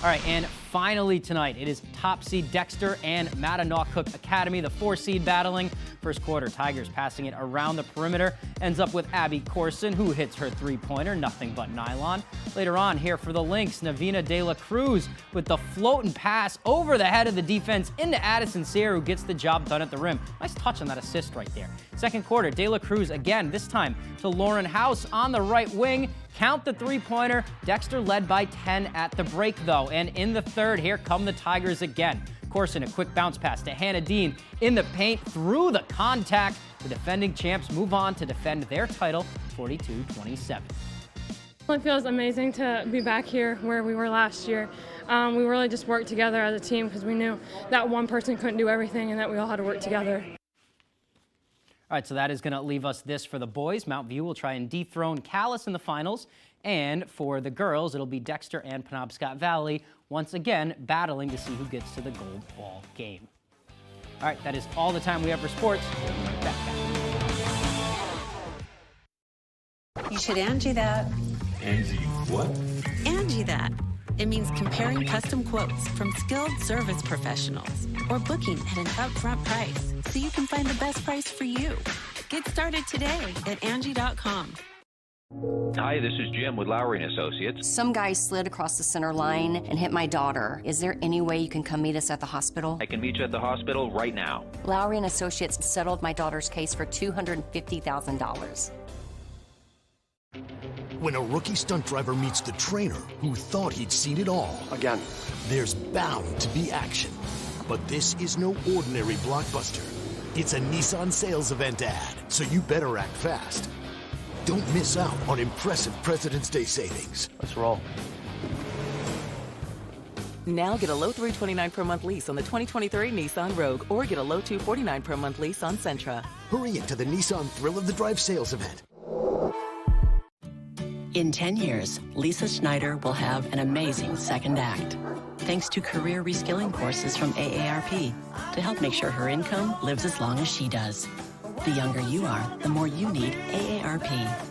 All right, and finally tonight, it is top seed Dexter and Mattanock Academy, the 4-seed battling. First quarter, Tigers passing it around the perimeter. Ends up with Abby Corson, who hits her three-pointer, nothing but nylon. Later on, here for the Lynx, Navina De La Cruz with the floating pass over the head of the defense into Addison Cyr, who gets the job done at the rim. Nice touch on that assist right there. Second quarter, De La Cruz again, this time to Lauren House on the right wing. Count the three-pointer. Dexter led by 10 at the break, though. And in the third, here come the Tigers again. Corson, a quick bounce pass to Hannah Dean in the paint through the contact. The defending champs move on to defend their title, 42-27. It feels amazing to be back here where we were last year. We really just worked together as a team because we knew that one person couldn't do everything and that we all had to work together. All right, so that is going to leave us this for the boys. Mount View will try and dethrone Calais in the finals. And for the girls, it'll be Dexter and Penobscot Valley once again battling to see who gets to the gold ball game. All right, that is all the time we have for sports. We'll be right back. You should Angie that. Angie what? Angie that. It means comparing custom quotes from skilled service professionals or booking at an upfront price so you can find the best price for you. Get started today at Angie.com. Hi, this is Jim with Lowry & Associates. Some guy slid across the center line and hit my daughter. Is there any way you can come meet us at the hospital? I can meet you at the hospital right now. Lowry & Associates settled my daughter's case for $250,000. When a rookie stunt driver meets the trainer who thought he'd seen it all. Again. There's bound to be action. But this is no ordinary blockbuster. It's a Nissan sales event ad, so you better act fast. Don't miss out on impressive President's Day savings. Let's roll. Now get a low $329 per month lease on the 2023 Nissan Rogue, or get a low $249 per month lease on Sentra. Hurry into the Nissan Thrill of the Drive sales event. In 10 years, Lisa Schneider will have an amazing second act, thanks to career reskilling courses from AARP to help make sure her income lives as long as she does. The younger you are, the more you need AARP.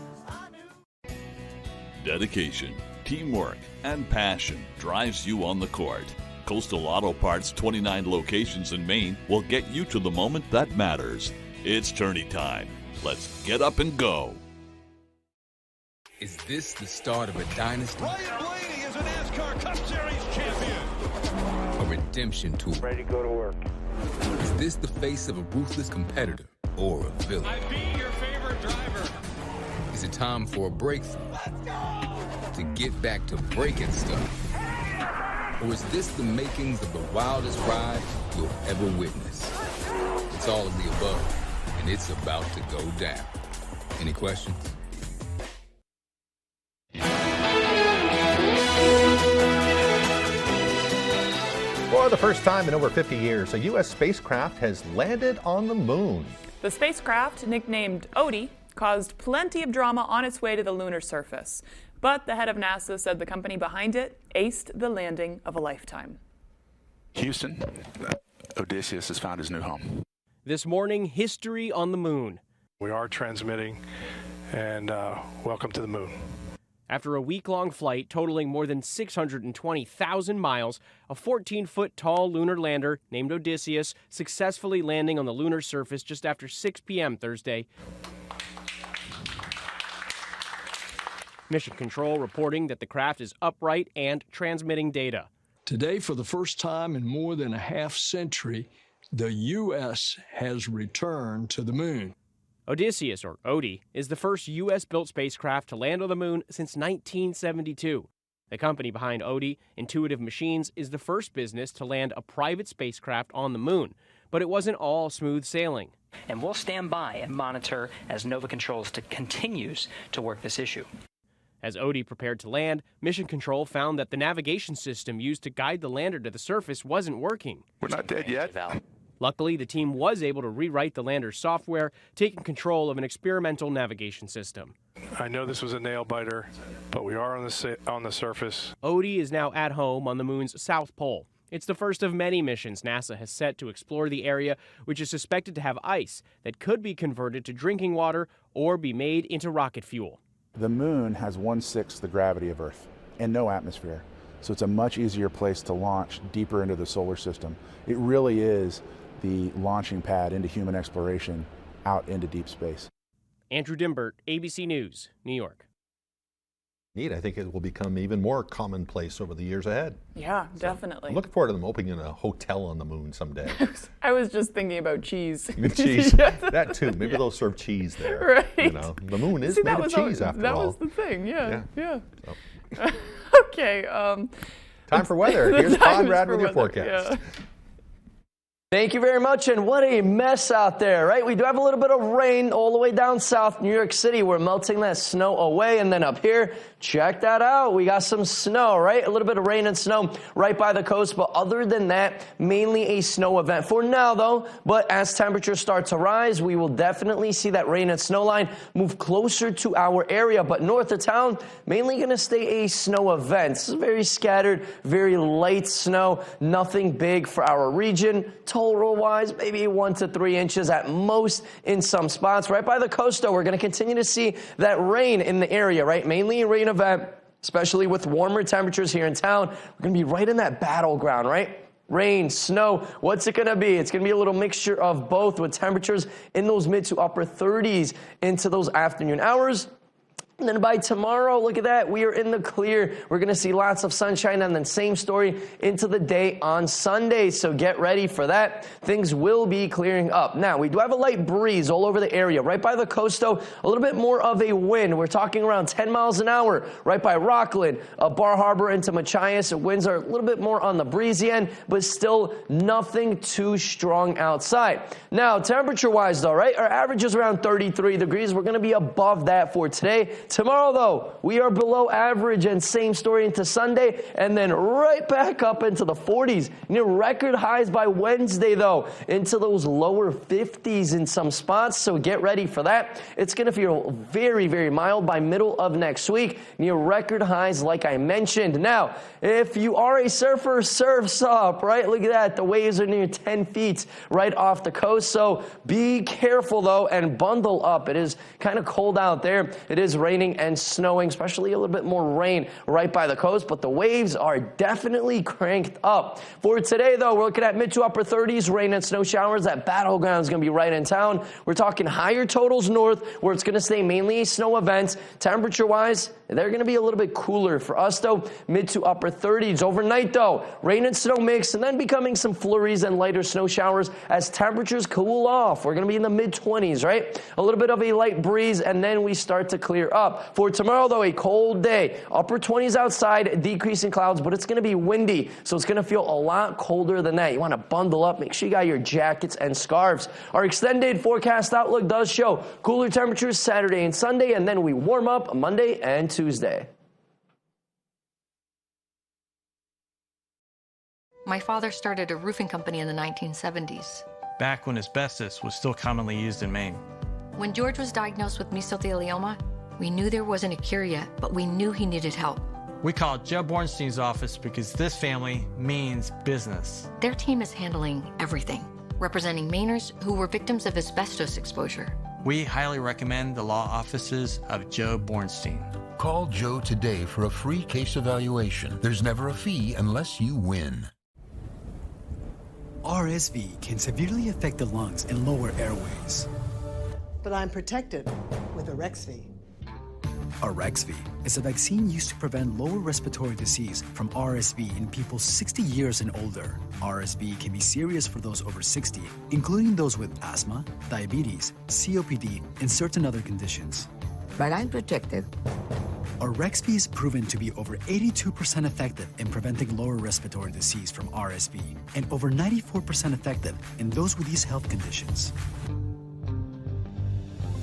Dedication, teamwork, and passion drives you on the court. Coastal Auto Parts' 29 locations in Maine will get you to the moment that matters. It's tourney time. Let's get up and go. Is this the start of a dynasty? Ryan Blaney is a NASCAR Cup Series champion. A redemption tour? Ready to go to work. Is this the face of a ruthless competitor or a villain? I'd be your favorite driver. Is it time for a breakthrough? To get back to breaking stuff? Or is this the makings of the wildest ride you'll ever witness? It's all of the above, and it's about to go down. Any questions? For the first time in over 50 years, a U.S. spacecraft has landed on the moon. The spacecraft, nicknamed Odie, caused plenty of drama on its way to the lunar surface. But the head of NASA said the company behind it aced the landing of a lifetime. Houston, Odysseus has found his new home. This morning, history on the moon. We are transmitting, and welcome to the moon. After a week-long flight totaling more than 620,000 miles, a 14-foot tall lunar lander named Odysseus successfully landing on the lunar surface just after 6 p.m. Thursday. Mission Control reporting that the craft is upright and transmitting data. Today, for the first time in more than a half-century, the U.S. has returned to the moon. Odysseus, or Odie, is the first U.S.-built spacecraft to land on the moon since 1972. The company behind Odie, Intuitive Machines, is the first business to land a private spacecraft on the moon. But it wasn't all smooth sailing. And we'll stand by and monitor as Nova Controls continues to work this issue. As Odie prepared to land, Mission Control found that the navigation system used to guide the lander to the surface wasn't working. We're not dead yet. Luckily, the team was able to rewrite the lander's software, taking control of an experimental navigation system. I know this was a nail biter, but we are on the surface. Odie is now at home on the moon's south pole. It's the first of many missions NASA has set to explore the area, which is suspected to have ice that could be converted to drinking water or be made into rocket fuel. The moon has 1/6 the gravity of Earth and no atmosphere, so it's a much easier place to launch deeper into the solar system. It really is the launching pad into human exploration out into deep space. Andrew Dimbert, ABC News, New York. Neat. I think it will become even more commonplace over the years ahead. Yeah, definitely. I'm looking forward to them opening a hotel on the moon someday. I was just thinking about cheese. Cheese. That too. Maybe they'll serve cheese there. Right. You know, the moon is made of cheese after all. That was the thing. Yeah. So. Okay. Time for weather. Here's Conrad with your forecast. Yeah. Thank you very much, and what a mess out there, right? We do have a little bit of rain all the way down south New York City. We're melting that snow away, and then up here, check that out. We got some snow, right? A little bit of rain and snow right by the coast, but other than that, mainly a snow event for now, though. But as temperatures start to rise, we will definitely see that rain and snow line move closer to our area. But north of town, mainly going to stay a snow event. This is very scattered, very light snow, nothing big for our region. Total wise, maybe 1 to 3 inches at most in some spots. Right by the coast, though, we're going to continue to see that rain in the area, right? Mainly a rain event, especially with warmer temperatures here in town. We're going to be right in that battleground, right? Rain, snow, what's it going to be? It's going to be a little mixture of both with temperatures in those mid to upper 30s into those afternoon hours. And then by tomorrow, look at that, we are in the clear. We're going to see lots of sunshine, and then same story into the day on Sunday. So get ready for that. Things will be clearing up. Now, we do have a light breeze all over the area. Right by the coast, though, a little bit more of a wind. We're talking around 10 miles an hour right by Rockland, Bar Harbor into Machias. Winds are a little bit more on the breezy end, but still nothing too strong outside. Now, temperature-wise, though, right, our average is around 33 degrees. We're going to be above that for today. Tomorrow, though, we are below average, and same story into Sunday, and then right back up into the 40s. Near record highs by Wednesday, though, into those lower 50s in some spots, so get ready for that. It's going to feel very, very mild by middle of next week, near record highs like I mentioned. Now, if you are a surfer, surf's up, right? Look at that. The waves are near 10 feet right off the coast, so be careful, though, and bundle up. It is kind of cold out there. It is raining and snowing, especially a little bit more rain right by the coast, but the waves are definitely cranked up. For today, though, we're looking at mid to upper 30s, rain and snow showers. That battleground is going to be right in town. We're talking higher totals north, where it's going to stay mainly snow events. Temperature-wise, they're going to be a little bit cooler. For us, though, mid to upper 30s. Overnight, though, rain and snow mix, and then becoming some flurries and lighter snow showers as temperatures cool off. We're going to be in the mid-20s, right? A little bit of a light breeze, and then we start to clear up. For tomorrow, though, a cold day. Upper 20s outside, decreasing clouds, but it's going to be windy, so it's going to feel a lot colder than that. You want to bundle up. Make sure you got your jackets and scarves. Our extended forecast outlook does show cooler temperatures Saturday and Sunday, and then we warm up Monday and Tuesday. My father started a roofing company in the 1970s. Back when asbestos was still commonly used in Maine. When George was diagnosed with mesothelioma, we knew there wasn't a cure yet, but we knew he needed help. We called Joe Bornstein's office because this family means business. Their team is handling everything, representing Mainers who were victims of asbestos exposure. We highly recommend the law offices of Joe Bornstein. Call Joe today for a free case evaluation. There's never a fee unless you win. RSV can severely affect the lungs and lower airways. But I'm protected with Arexvy. Arexvy is a vaccine used to prevent lower respiratory disease from RSV in people 60 years and older. RSV can be serious for those over 60, including those with asthma, diabetes, COPD, and certain other conditions. But I'm protected. Arexvy is proven to be over 82% effective in preventing lower respiratory disease from RSV and over 94% effective in those with these health conditions.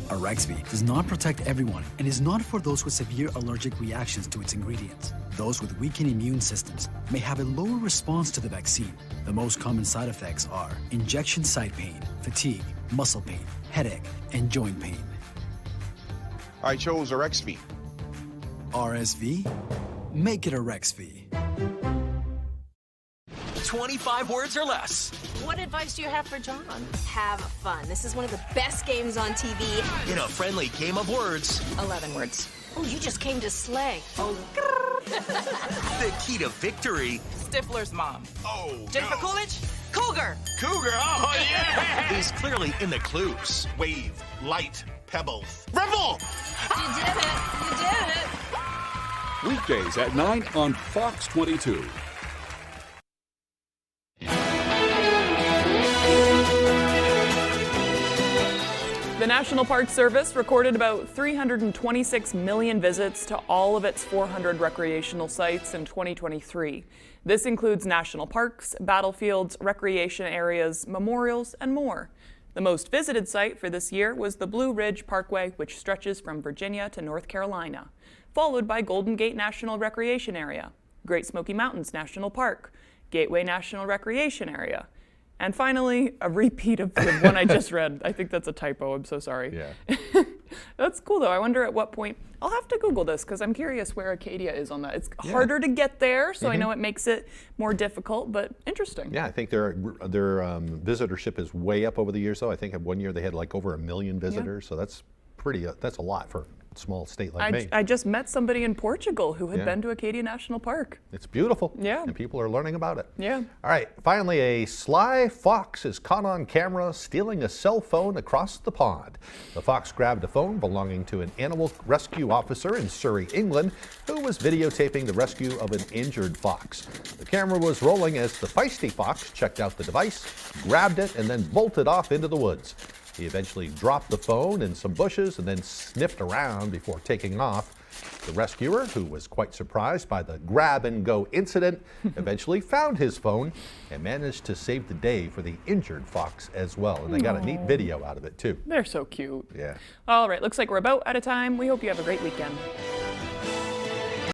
Arexvy does not protect everyone and is not for those with severe allergic reactions to its ingredients. Those with weakened immune systems may have a lower response to the vaccine. The most common side effects are injection site pain, fatigue, muscle pain, headache, and joint pain. I chose Arexvy. RSV? Make it Arexvy. 25 words or less. What advice do you have for John? Have fun. This is one of the best games on TV. In a friendly game of words. 11 words. Oh, you just came to slay. Oh. The key to victory. Stifler's mom. Oh, Jennifer no. Coolidge? Cougar. Cougar, oh yeah! Is clearly in the clues. Wave, light, pebble, revel! You did it. You did it. Weekdays at 9 on Fox 22. The National Park Service recorded about 326 million visits to all of its 400 recreational sites in 2023. This includes national parks, battlefields, recreation areas, memorials, and more. The most visited site for this year was the Blue Ridge Parkway, which stretches from Virginia to North Carolina, followed by Golden Gate National Recreation Area, Great Smoky Mountains National Park, Gateway National Recreation Area, and finally, a repeat of the one I just read. I think that's a typo. I'm so sorry. Yeah. That's cool, though. I wonder at what point. I'll have to Google this because I'm curious where Acadia is on that. It's harder to get there, so I know it makes it more difficult, but interesting. Yeah, I think their visitorship is way up over the years, though. I think one year they had like over 1 million visitors, so that's pretty. That's a lot for small state like Maine. I just met somebody in Portugal who had been to Acadia National Park. It's beautiful. Yeah. And people are learning about it. Yeah. All right. Finally, a sly fox is caught on camera stealing a cell phone across the pond. The fox grabbed a phone belonging to an animal rescue officer in Surrey, England, who was videotaping the rescue of an injured fox. The camera was rolling as the feisty fox checked out the device, grabbed it, and then bolted off into the woods. He eventually dropped the phone in some bushes and then sniffed around before taking off. The rescuer, who was quite surprised by the grab-and-go incident, eventually found his phone and managed to save the day for the injured fox as well. And they got a neat video out of it, too. They're so cute. Yeah. All right, looks like we're about out of time. We hope you have a great weekend.